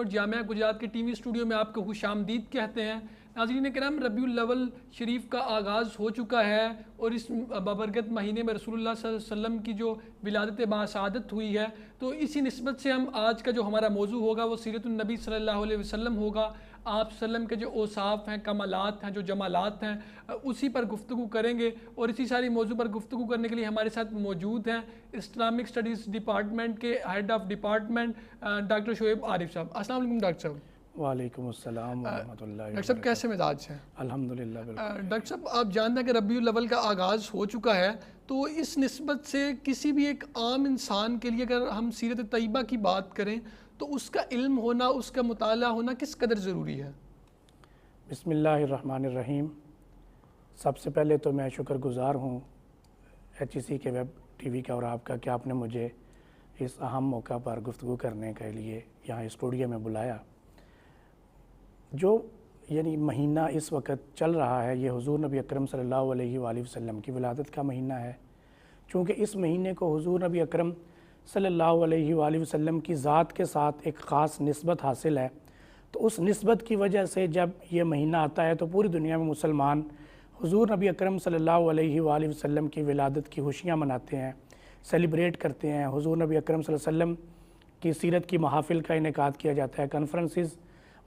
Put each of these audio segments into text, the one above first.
اور جامعہ گجرات کے T V studio میں آپ کو خوش آمدید کہتے ہیں۔ ناظرین کرام، ربیع الاول شریف کا آغاز ہو چکا ہے اور اس بابرکت مہینے میں رسول اللہ صلی اللہ علیہ وسلم کی جو ولادت باسعادت ہوئی ہے، تو اسی نسبت سے ہم آج کا جو ہمارا موضوع ہوگا وہ سیرت النبی صلی اللہ علیہ وسلم ہوگا۔ آپ صلی اللہ علیہ وسلم کے جو اوصاف ہیں، کمالات ہیں، جو جمالات ہیں، اسی پر گفتگو کریں گے۔ اور اسی ساری موضوع پر گفتگو کرنے کے لیے ہمارے ساتھ موجود ہیں اسلامک اسٹڈیز ڈپارٹمنٹ کے head of department doctor Shoaib Arif صاحب۔ السلام علیکم ڈاکٹر صاحب۔ وعلیکم السلام ورحمۃ اللہ ڈاکٹر صاحب کیسے مزاج ہیں؟ الحمدللہ بالکل۔ ڈاکٹر صاحب آپ جانتے ہیں کہ ربیع الاول کا آغاز ہو چکا ہے، تو اس نسبت سے کسی بھی ایک عام انسان کے لیے اگر ہم سیرت طیبہ کی بات کریں تو اس کا علم ہونا، اس کا مطالعہ ہونا کس قدر ضروری ہے؟ بسم اللہ الرحمن الرحیم۔ سب سے پہلے تو میں شکر گزار ہوں HEC کے ویب ٹی وی کا اور آپ کا کہ آپ نے مجھے اس اہم موقع پر گفتگو کرنے کے لیے یہاں اسٹوڈیو میں بلایا۔ جو یعنی مہینہ اس وقت چل رہا ہے، یہ حضور نبی اکرم صلی اللہ علیہ وآلہ وسلم کی ولادت کا مہینہ ہے۔ چونکہ اس مہینے کو حضور نبی اکرم صلی اللہ علیہ وآلہ وسلم کی ذات کے ساتھ ایک خاص نسبت حاصل ہے، تو اس نسبت کی وجہ سے جب یہ مہینہ آتا ہے تو پوری دنیا میں مسلمان حضور نبی اکرم صلی اللہ علیہ وآلہ وسلم کی ولادت کی خوشیاں مناتے ہیں، سیلیبریٹ کرتے ہیں۔ حضور نبی اکرم صلی اللہ علیہ وسلم کی سیرت کی محافل کا انعقاد کیا جاتا ہے، کانفرنسز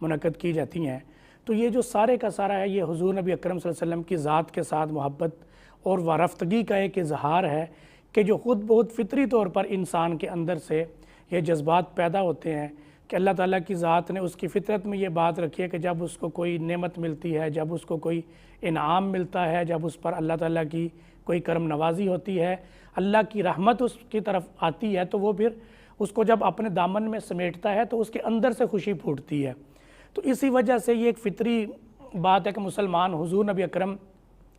منعقد کی جاتی ہیں۔ تو یہ جو سارے کا سارا ہے، یہ حضور نبی اکرم صلی اللہ علیہ وسلم کی ذات کے ساتھ محبت اور وارفتگی کا ایک اظہار ہے کہ جو خود بہت فطری طور پر انسان کے اندر سے یہ جذبات پیدا ہوتے ہیں کہ اللہ تعالیٰ کی ذات نے اس کی فطرت میں یہ بات رکھی ہے کہ جب اس کو کوئی نعمت ملتی ہے، جب اس کو کوئی انعام ملتا ہے، جب اس پر اللہ تعالیٰ کی کوئی کرم نوازی ہوتی ہے، اللہ کی رحمت اس کی طرف آتی ہے، تو وہ پھر اس کو جب اپنے دامن میں سمیٹتا ہے تو اس کے اندر سے خوشی پھوٹتی ہے۔ تو اسی وجہ سے یہ ایک فطری بات ہے کہ مسلمان حضور نبی اکرم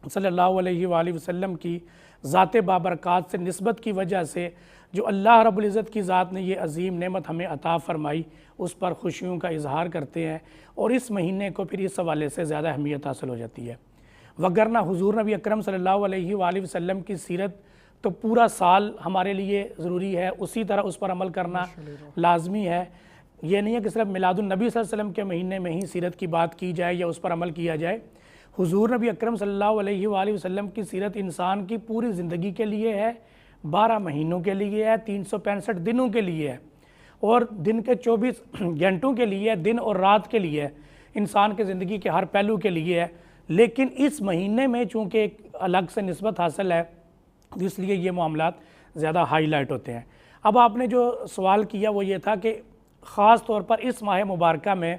صلی اللہ علیہ وآلہ وسلم کی ذات بابرکات سے نسبت کی وجہ سے جو اللہ رب العزت کی ذات نے یہ عظیم نعمت ہمیں عطا فرمائی، اس پر خوشیوں کا اظہار کرتے ہیں، اور اس مہینے کو پھر اس حوالے سے زیادہ اہمیت حاصل ہو جاتی ہے۔ وگرنہ حضور نبی اکرم صلی اللہ علیہ وآلہ وسلم کی سیرت تو پورا سال ہمارے لیے ضروری ہے، اسی طرح اس پر عمل کرنا لازمی ہے۔ یہ نہیں ہے کہ صرف میلاد النبی صلی اللہ علیہ وسلم کے مہینے میں ہی سیرت کی بات کی جائے یا اس پر عمل کیا جائے۔ حضور نبی اکرم صلی اللہ علیہ وآلہ وسلم کی سیرت انسان کی پوری زندگی کے لیے ہے، 12 مہینوں کے لیے ہے، 365 دنوں کے لیے ہے، اور دن کے 24 گھنٹوں کے لیے ہے، دن اور رات کے لیے ہے، انسان کے زندگی کے ہر پہلو کے لیے ہے۔ لیکن اس مہینے میں چونکہ ایک الگ سے نسبت حاصل ہے، اس لیے یہ معاملات زیادہ ہائی لائٹ ہوتے ہیں۔ اب آپ نے جو سوال کیا وہ یہ تھا کہ خاص طور پر اس ماہ مبارکہ میں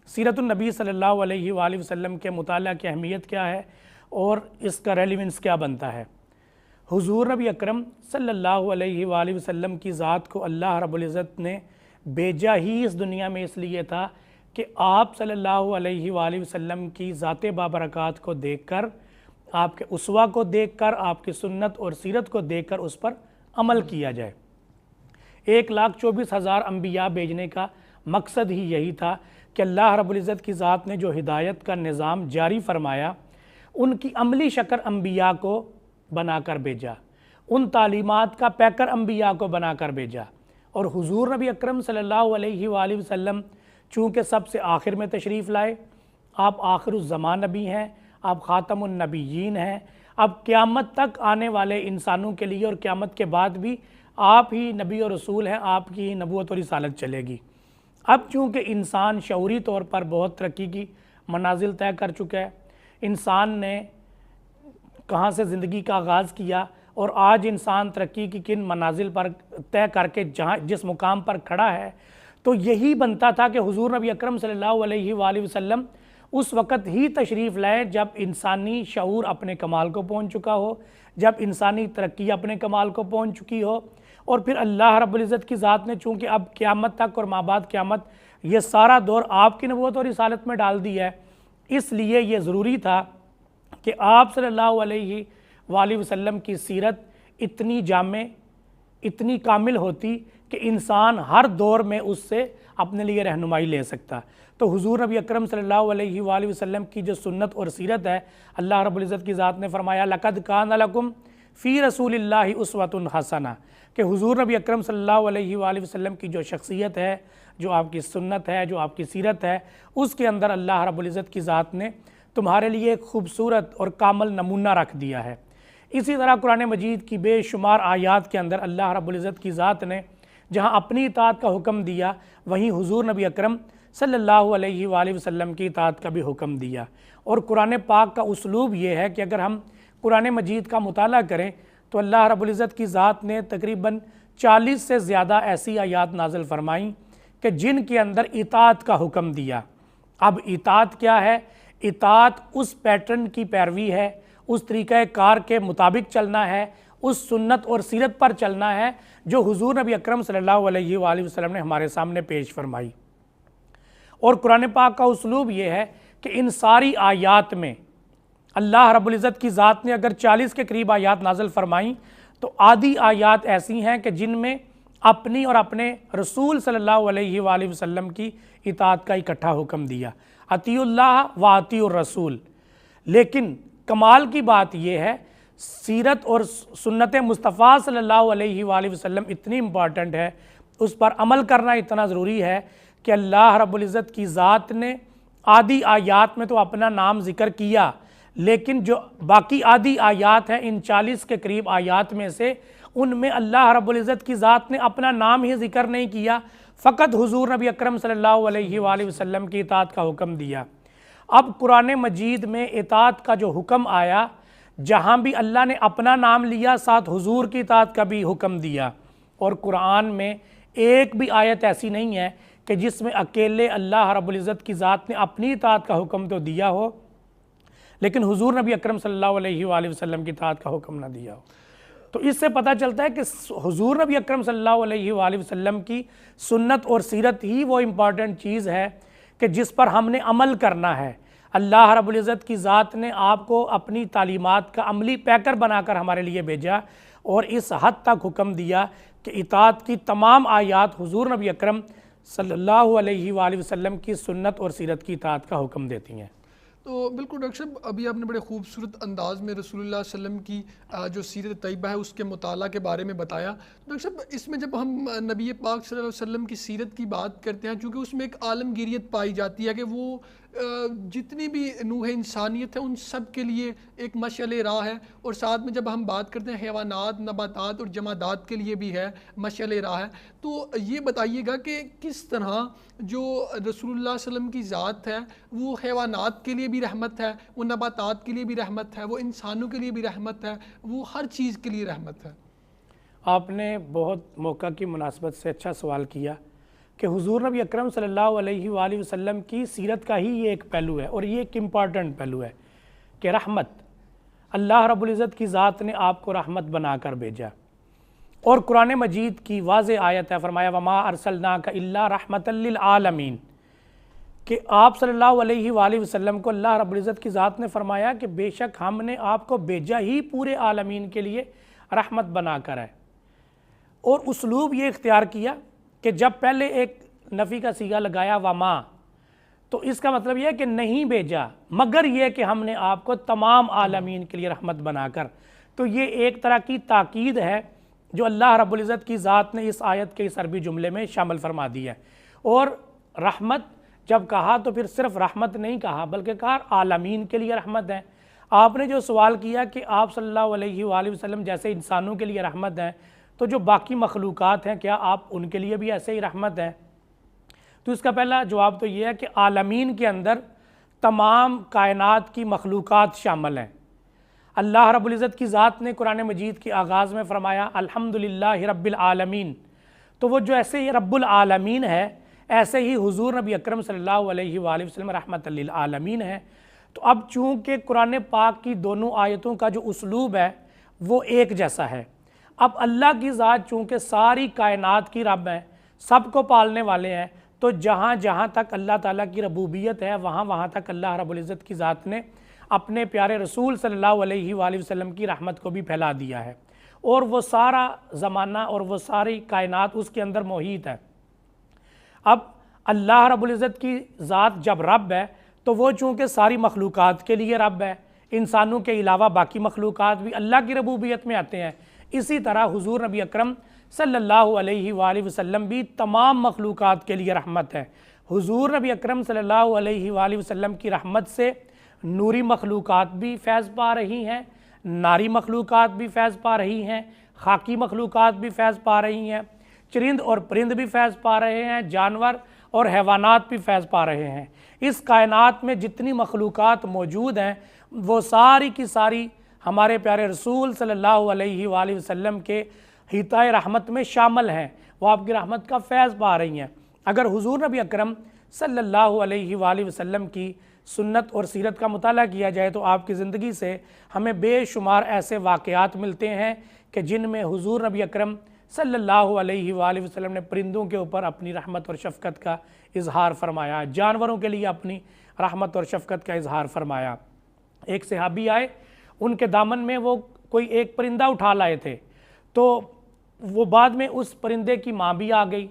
سیرت النبی صلی اللہ علیہ وآلہ وسلم کے مطالعہ کی اہمیت کیا ہے اور اس کا ریلیونس کیا بنتا ہے۔ حضور نبی اکرم صلی اللہ علیہ وآلہ وسلم کی ذات کو اللہ رب العزت نے بھیجا ہی اس دنیا میں اس لیے تھا کہ آپ صلی اللہ علیہ وآلہ وسلم کی ذات بابرکات کو دیکھ کر، آپ کے اسوہ کو دیکھ کر، آپ کی سنت اور سیرت کو دیکھ کر اس پر عمل کیا جائے۔ 1,24,000 انبیاء بھیجنے کا مقصد ہی یہی تھا کہ اللہ رب العزت کی ذات نے جو ہدایت کا نظام جاری فرمایا، ان کی عملی شکل انبیاء کو بنا کر بھیجا، ان تعلیمات کا پیکر انبیاء کو بنا کر بھیجا۔ اور حضور نبی اکرم صلی اللہ علیہ وآلہ وسلم چونکہ سب سے آخر میں تشریف لائے، آپ آخر الزمان نبی ہیں، آپ خاتم النبیین ہیں، اب قیامت تک آنے والے انسانوں کے لیے اور قیامت کے بعد بھی آپ ہی نبی اور رسول ہیں، آپ کی ہی نبوت اور رسالت چلے گی۔ اب چونکہ انسان شعوری طور پر بہت ترقی کی منازل طے کر چکا ہے، انسان نے کہاں سے زندگی کا آغاز کیا اور آج انسان ترقی کی کن منازل پر طے کر کے جس مقام پر کھڑا ہے، تو یہی بنتا تھا کہ حضور نبی اکرم صلی اللہ علیہ وآلہ وسلم اس وقت ہی تشریف لائے جب انسانی شعور اپنے کمال کو پہنچ چکا ہو، جب انسانی ترقی اپنے کمال کو پہنچ چکی ہو، اور پھر اللہ رب العزت کی ذات نے چونکہ اب قیامت تک اور مابعد قیامت یہ سارا دور آپ کی نبوت اور رسالت میں ڈال دی ہے، اس لیے یہ ضروری تھا کہ آپ صلی اللہ علیہ وآلہ وسلم کی سیرت اتنی جامع، اتنی کامل ہوتی کہ انسان ہر دور میں اس سے اپنے لیے رہنمائی لے سکتا۔ تو حضور نبی اکرم صلی اللہ علیہ وآلہ وسلم کی جو سنت اور سیرت ہے، اللہ رب العزت کی ذات نے فرمایا لَقَدْ كَانَ لَكُمْ فِي رَسُولِ اللَّهِ أُسْوَةٌ حَسَنَةٌ، کہ حضور نبی اکرم صلی اللہ علیہ وآلہ وسلم کی جو شخصیت ہے، جو آپ کی سنت ہے، جو آپ کی سیرت ہے، اس کے اندر اللہ رب العزت کی ذات نے تمہارے لیے ایک خوبصورت اور کامل نمونہ رکھ دیا ہے۔ اسی طرح قرآن مجید کی بے شمار آیات کے اندر اللہ رب العزت کی ذات نے جہاں اپنی اطاعت کا حکم دیا، وہیں حضور نبی اکرم صلی اللہ علیہ وآلہ وسلم کی اطاعت کا بھی حکم دیا۔ اور قرآن پاک کا اسلوب یہ ہے کہ اگر ہم قرآن مجید کا مطالعہ کریں تو اللہ رب العزت کی ذات نے تقریباً 40 سے زیادہ ایسی آیات نازل فرمائیں کہ جن کے اندر اطاعت کا حکم دیا۔ اب اطاعت کیا ہے؟ اطاعت اس پیٹرن کی پیروی ہے، اس طریقہ کار کے مطابق چلنا ہے، اس سنت اور سیرت پر چلنا ہے جو حضور نبی اکرم صلی اللہ علیہ وآلہ وسلم نے ہمارے سامنے پیش فرمائی۔ اور قرآن پاک کا اسلوب یہ ہے کہ ان ساری آیات میں اللہ رب العزت کی ذات نے اگر 40 کے قریب آیات نازل فرمائیں تو آدھی آیات ایسی ہیں کہ جن میں اپنی اور اپنے رسول صلی اللہ علیہ وآلہ وسلم کی اطاعت کا اکٹھا حکم دیا، اطیعوا اللہ و اطیعوا الرسول۔ لیکن کمال کی بات یہ ہے سیرت اور سنت مصطفیٰ صلی اللہ علیہ وآلہ وسلم اتنی امپورٹنٹ ہے، اس پر عمل کرنا اتنا ضروری ہے کہ اللہ رب العزت کی ذات نے آدھی آیات میں تو اپنا نام ذکر کیا، لیکن جو باقی آدھی آیات ہیں ان 40 کے قریب آیات میں سے ان میں اللہ رب العزت کی ذات نے اپنا نام ہی ذکر نہیں کیا، فقط حضور نبی اکرم صلی اللہ علیہ وآلہ وسلم کی اطاعت کا حکم دیا۔ اب قرآن مجید میں اطاعت کا جو حکم آیا، جہاں بھی اللہ نے اپنا نام لیا ساتھ حضور کی اطاعت کا بھی حکم دیا۔ اور قرآن میں ایک بھی آیت ایسی نہیں ہے کہ جس میں اکیلے اللہ رب العزت کی ذات نے اپنی اطاعت کا حکم تو دیا ہو لیکن حضور نبی اکرم صلی اللہ علیہ وآلہ وسلم کی اطاعت کا حکم نہ دیا ہو۔ تو اس سے پتہ چلتا ہے کہ حضور نبی اکرم صلی اللہ علیہ وآلہ وسلم کی سنت اور سیرت ہی وہ امپورٹنٹ چیز ہے کہ جس پر ہم نے عمل کرنا ہے۔ اللہ رب العزت کی ذات نے آپ کو اپنی تعلیمات کا عملی پیکر بنا کر ہمارے لیے بھیجا اور اس حد تک حکم دیا کہ اطاعت کی تمام آیات حضور نبی اکرم صلی اللہ علیہ وآلہ وسلم کی سنت اور سیرت کی اطاعت کا حکم دیتی ہیں۔ تو بالکل ڈاکٹر صاحب، ابھی آپ نے بڑے خوبصورت انداز میں رسول اللہ صلی اللہ علیہ وسلم کی جو سیرت طیبہ ہے اس کے مطالعہ کے بارے میں بتایا۔ ڈاکٹر صاحب، اس میں جب ہم نبی پاک صلی اللہ علیہ وسلم کی سیرت کی بات کرتے ہیں، چونکہ اس میں ایک عالمگیریت پائی جاتی ہے کہ وہ جتنی بھی نوع انسانیت ہے ان سب کے لیے ایک مشعل راہ ہے، اور ساتھ میں جب ہم بات کرتے ہیں حیوانات، نباتات اور جمادات کے لیے بھی ہے مشعل راہ ہے۔ تو یہ بتائیے گا کہ کس طرح جو رسول اللہ صلی اللہ علیہ وسلم کی ذات ہے وہ حیوانات کے لیے بھی رحمت ہے، وہ نباتات کے لیے بھی رحمت ہے، وہ انسانوں کے لیے بھی رحمت ہے، وہ ہر چیز کے لیے رحمت ہے۔ آپ نے بہت موقع کی مناسبت سے اچھا سوال کیا کہ حضور نبی اکرم صلی اللہ علیہ وآلہ وسلم کی سیرت کا ہی یہ ایک پہلو ہے اور یہ ایک امپارٹنٹ پہلو ہے کہ رحمت، اللہ رب العزت کی ذات نے آپ کو رحمت بنا کر بھیجا۔ اور قرآن مجید کی واضح آیت ہے، فرمایا وما ارسلناک الا رحمتا للعالمین، کہ آپ صلی اللہ علیہ وآلہ وسلم کو اللہ رب العزت کی ذات نے فرمایا کہ بے شک ہم نے آپ کو بھیجا ہی پورے عالمین کے لیے رحمت بنا کر ہے۔ اور اسلوب یہ اختیار کیا کہ جب پہلے ایک نفی کا صیغہ لگایا وما، تو اس کا مطلب یہ ہے کہ نہیں بھیجا مگر یہ کہ ہم نے آپ کو تمام عالمین کے لیے رحمت بنا کر۔ تو یہ ایک طرح کی تاکید ہے جو اللہ رب العزت کی ذات نے اس آیت کے اس عربی جملے میں شامل فرما دی ہے۔ اور رحمت جب کہا تو پھر صرف رحمت نہیں کہا بلکہ کہا عالمین کے لیے رحمت ہے۔ آپ نے جو سوال کیا کہ آپ صلی اللہ علیہ وآلہ وسلم جیسے انسانوں کے لیے رحمت ہیں تو جو باقی مخلوقات ہیں کیا آپ ان کے لیے بھی ایسے ہی رحمت ہے؟ تو اس کا پہلا جواب تو یہ ہے کہ عالمین کے اندر تمام کائنات کی مخلوقات شامل ہیں۔ اللہ رب العزت کی ذات نے قرآن مجید کے آغاز میں فرمایا الحمدللہ رب العالمین، تو وہ جو ایسے ہی رب العالمین ہے ایسے ہی حضور نبی اکرم صلی اللہ علیہ وآلہ وسلم رحمت للعالمین ہے۔ تو اب چونکہ قرآن پاک کی دونوں آیتوں کا جو اسلوب ہے وہ ایک جیسا ہے، اب اللہ کی ذات چونکہ ساری کائنات کی رب ہے، سب کو پالنے والے ہیں، تو جہاں جہاں تک اللہ تعالیٰ کی ربوبیت ہے وہاں وہاں تک اللہ رب العزت کی ذات نے اپنے پیارے رسول صلی اللہ علیہ وآلہ وسلم کی رحمت کو بھی پھیلا دیا ہے، اور وہ سارا زمانہ اور وہ ساری کائنات اس کے اندر محیط ہے۔ اب اللہ رب العزت کی ذات جب رب ہے تو وہ چونکہ ساری مخلوقات کے لیے رب ہے، انسانوں کے علاوہ باقی مخلوقات بھی اللہ کی ربوبیت میں آتے ہیں، اسی طرح حضور نبی اکرم صلی اللہ علیہ وآلہ وسلم بھی تمام مخلوقات کے لیے رحمت ہے۔ حضور نبی اکرم صلی اللہ علیہ وآلہ وسلم کی رحمت سے نوری مخلوقات بھی فیض پا رہی ہیں، ناری مخلوقات بھی فیض پا رہی ہیں، خاکی مخلوقات بھی فیض پا رہی ہیں، چرند اور پرند بھی فیض پا رہے ہیں، جانور اور حیوانات بھی فیض پا رہے ہیں۔ اس کائنات میں جتنی مخلوقات موجود ہیں وہ ساری کی ساری ہمارے پیارے رسول صلی اللہ علیہ وآلہ وسلم کے حیطۂ رحمت میں شامل ہیں، وہ آپ کی رحمت کا فیض پا رہی ہیں۔ اگر حضور نبی اکرم صلی اللہ علیہ وآلہ وسلم کی سنت اور سیرت کا مطالعہ کیا جائے تو آپ کی زندگی سے ہمیں بے شمار ایسے واقعات ملتے ہیں کہ جن میں حضور نبی اکرم صلی اللہ علیہ وآلہ وسلم نے پرندوں کے اوپر اپنی رحمت اور شفقت کا اظہار فرمایا، جانوروں کے لیے اپنی رحمت اور شفقت کا اظہار فرمایا۔ ایک صحابی آئے، ان کے دامن میں وہ کوئی ایک پرندہ اٹھا لائے تھے، تو وہ بعد میں اس پرندے کی ماں بھی آ گئی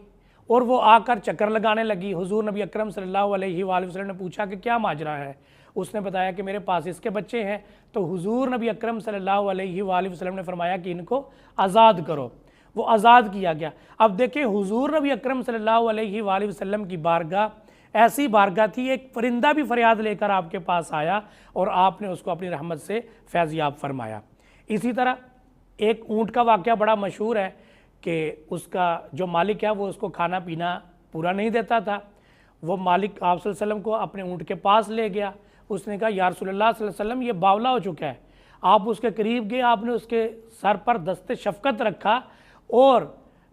اور وہ آ کر چکر لگانے لگی۔ حضور نبی اکرم صلی اللہ علیہ وآلہ وسلم نے پوچھا کہ کیا ماجرا ہے؟ اس نے بتایا کہ میرے پاس اس کے بچے ہیں۔ تو حضور نبی اکرم صلی اللہ علیہ وآلہ وسلم نے فرمایا کہ ان کو آزاد کرو۔ وہ آزاد کیا گیا۔ اب دیکھیں حضور نبی اکرم صلی اللہ علیہ وآلہ وسلم کی بارگاہ ایسی بارگاہ تھی، ایک پرندہ بھی فریاد لے کر آپ کے پاس آیا اور آپ نے اس کو اپنی رحمت سے فیضیاب فرمایا۔ اسی طرح ایک اونٹ کا واقعہ بڑا مشہور ہے کہ اس کا جو مالک ہے وہ اس کو کھانا پینا پورا نہیں دیتا تھا۔ وہ مالک آپ صلی اللہ علیہ وسلم کو اپنے اونٹ کے پاس لے گیا۔ اس نے کہا یا رسول اللہ صلی اللہ علیہ وسلم یہ باولا ہو چکا ہے۔ آپ اس کے قریب گئے، آپ نے اس کے سر پر دست شفقت رکھا اور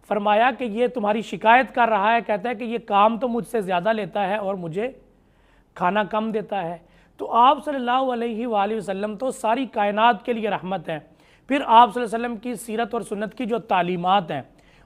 فرمایا کہ یہ تمہاری شکایت کر رہا ہے، کہتا ہے کہ یہ کام تو مجھ سے زیادہ لیتا ہے اور مجھے کھانا کم دیتا ہے۔ تو آپ صلی اللہ علیہ وآلہ وسلم تو ساری کائنات کے لیے رحمت ہیں۔ پھر آپ صلی اللہ علیہ وسلم کی سیرت اور سنت کی جو تعلیمات ہیں،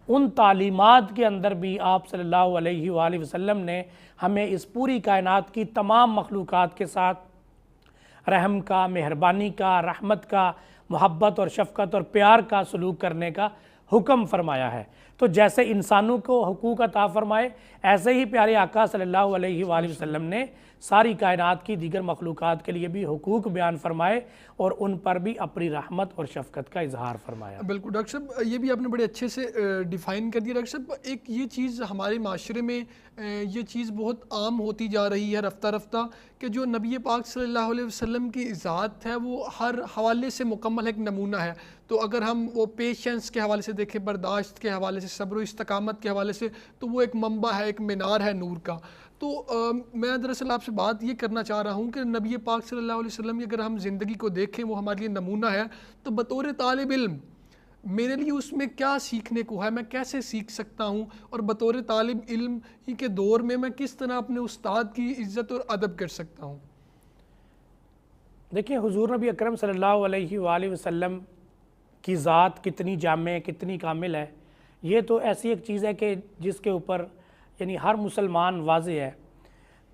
ان تعلیمات کے اندر بھی آپ صلی اللہ علیہ وآلہ وسلم نے ہمیں اس پوری کائنات کی تمام مخلوقات کے ساتھ رحم کا، مہربانی کا، رحمت کا، محبت اور شفقت اور پیار کا سلوک کرنے کا حکم فرمایا ہے۔ تو جیسے انسانوں کو حقوق عطا فرمائے، ایسے ہی پیارے آقا صلی اللہ علیہ وآلہ وسلم نے ساری کائنات کی دیگر مخلوقات کے لیے بھی حقوق بیان فرمائے اور ان پر بھی اپنی رحمت اور شفقت کا اظہار فرمایا۔ بالکل ڈاکٹر صاحب، یہ بھی آپ نے بڑے اچھے سے ڈیفائن کر دیا۔ ڈاکٹر صاحب ایک یہ چیز ہمارے معاشرے میں یہ چیز بہت عام ہوتی جا رہی ہے رفتہ رفتہ کہ جو نبی پاک صلی اللہ علیہ وسلم کی ذات ہے وہ ہر حوالے سے مکمل ایک نمونہ ہے۔ تو اگر ہم وہ پیشنس کے حوالے سے دیکھیں، برداشت کے حوالے سے، صبر و استقامت کے حوالے سے، تو وہ ایک منبع ہے، ایک مینار ہے نور کا۔ تو میں دراصل آپ سے بات یہ کرنا چاہ رہا ہوں کہ نبی پاک صلی اللہ علیہ وسلم کی اگر ہم زندگی کو دیکھیں، وہ ہمارے لیے نمونہ ہے، تو بطور طالب علم میرے لیے اس میں کیا سیکھنے کو ہے، میں کیسے سیکھ سکتا ہوں، اور بطور طالب علم ہی کے دور میں کس طرح اپنے استاد کی عزت اور ادب کر سکتا ہوں؟ دیکھیں حضور نبی اکرم صلی اللہ علیہ وآلہ وسلم کی ذات کتنی جامع، کتنی کامل ہے، یہ تو ایسی ایک چیز ہے کہ جس کے اوپر یعنی ہر مسلمان واضح ہے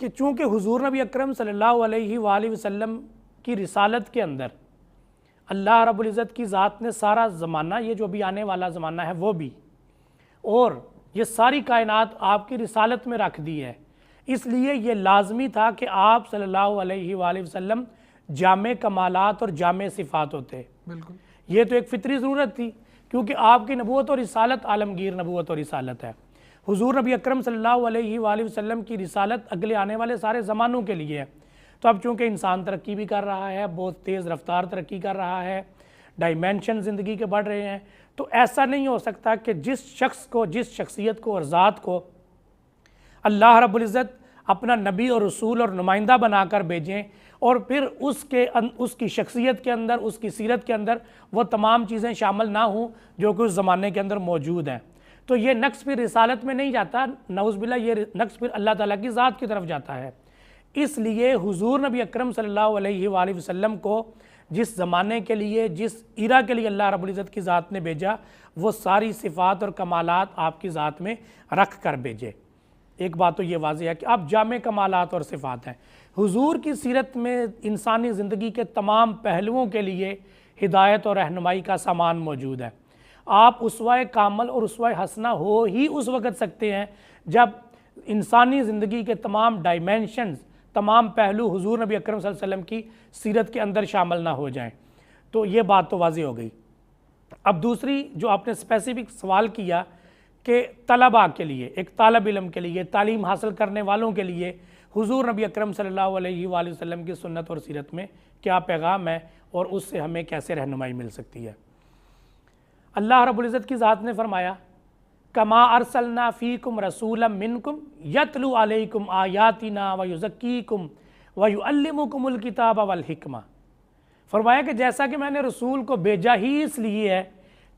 کہ چونکہ حضور نبی اکرم صلی اللہ علیہ وآلہ وسلم کی رسالت کے اندر اللہ رب العزت کی ذات نے سارا زمانہ، یہ جو بھی آنے والا زمانہ ہے وہ بھی، اور یہ ساری کائنات آپ کی رسالت میں رکھ دی ہے، اس لیے یہ لازمی تھا کہ آپ صلی اللہ علیہ وآلہ وسلم جامع کمالات اور جامع صفات ہوتے۔ بالکل، یہ تو ایک فطری ضرورت تھی کیونکہ آپ کی نبوت اور رسالت عالمگیر نبوت اور رسالت ہے۔ حضور نبی اکرم صلی اللہ علیہ وآلہ وسلم کی رسالت اگلے آنے والے سارے زمانوں کے لیے ہے۔ تو اب چونکہ انسان ترقی بھی کر رہا ہے، بہت تیز رفتار ترقی کر رہا ہے، ڈائمینشن زندگی کے بڑھ رہے ہیں، تو ایسا نہیں ہو سکتا کہ جس شخص کو، جس شخصیت کو اور ذات کو اللہ رب العزت اپنا نبی اور رسول اور نمائندہ بنا کر بھیجیں اور پھر اس کی شخصیت کے اندر، اس کی سیرت کے اندر وہ تمام چیزیں شامل نہ ہوں جو کہ اس زمانے کے اندر موجود ہیں، تو یہ نقص پھر رسالت میں نہیں جاتا، نعوذ باللہ یہ نقص پھر اللہ تعالیٰ کی ذات کی طرف جاتا ہے۔ اس لیے حضور نبی اکرم صلی اللہ علیہ وآلہ وسلم کو جس زمانے کے لیے، جس ایرا کے لیے اللہ رب العزت کی ذات نے بھیجا، وہ ساری صفات اور کمالات آپ کی ذات میں رکھ کر بھیجے۔ ایک بات تو یہ واضح ہے کہ آپ جامع کمالات اور صفات ہیں۔ حضور کی سیرت میں انسانی زندگی کے تمام پہلوؤں کے لیے ہدایت اور رہنمائی کا سامان موجود ہے۔ آپ اسوہ کامل اور اسوہ حسنہ ہو ہی اس وقت سکتے ہیں جب انسانی زندگی کے تمام ڈائمینشنز، تمام پہلو حضور نبی اکرم صلی اللہ علیہ وسلم کی سیرت کے اندر شامل نہ ہو جائیں۔ تو یہ بات تو واضح ہو گئی۔ اب دوسری جو آپ نے اسپیسیفک سوال کیا کہ طلباء کے لیے، ایک طالب علم کے لیے، تعلیم حاصل کرنے والوں کے لیے حضور نبی اکرم صلی اللہ علیہ وآلہ وسلم کی سنت اور سیرت میں کیا پیغام ہے اور اس سے ہمیں کیسے رہنمائی مل سکتی ہے۔ اللہ رب العزت کی ذات نے فرمایا کما ارسلنا فیکم رسولا منکم یتلو علیکم آیاتنا ویزکیکم ویعلمکم الکتاب والحکمہ، فرمایا کہ جیسا کہ میں نے رسول کو بھیجا ہی اس لیے ہے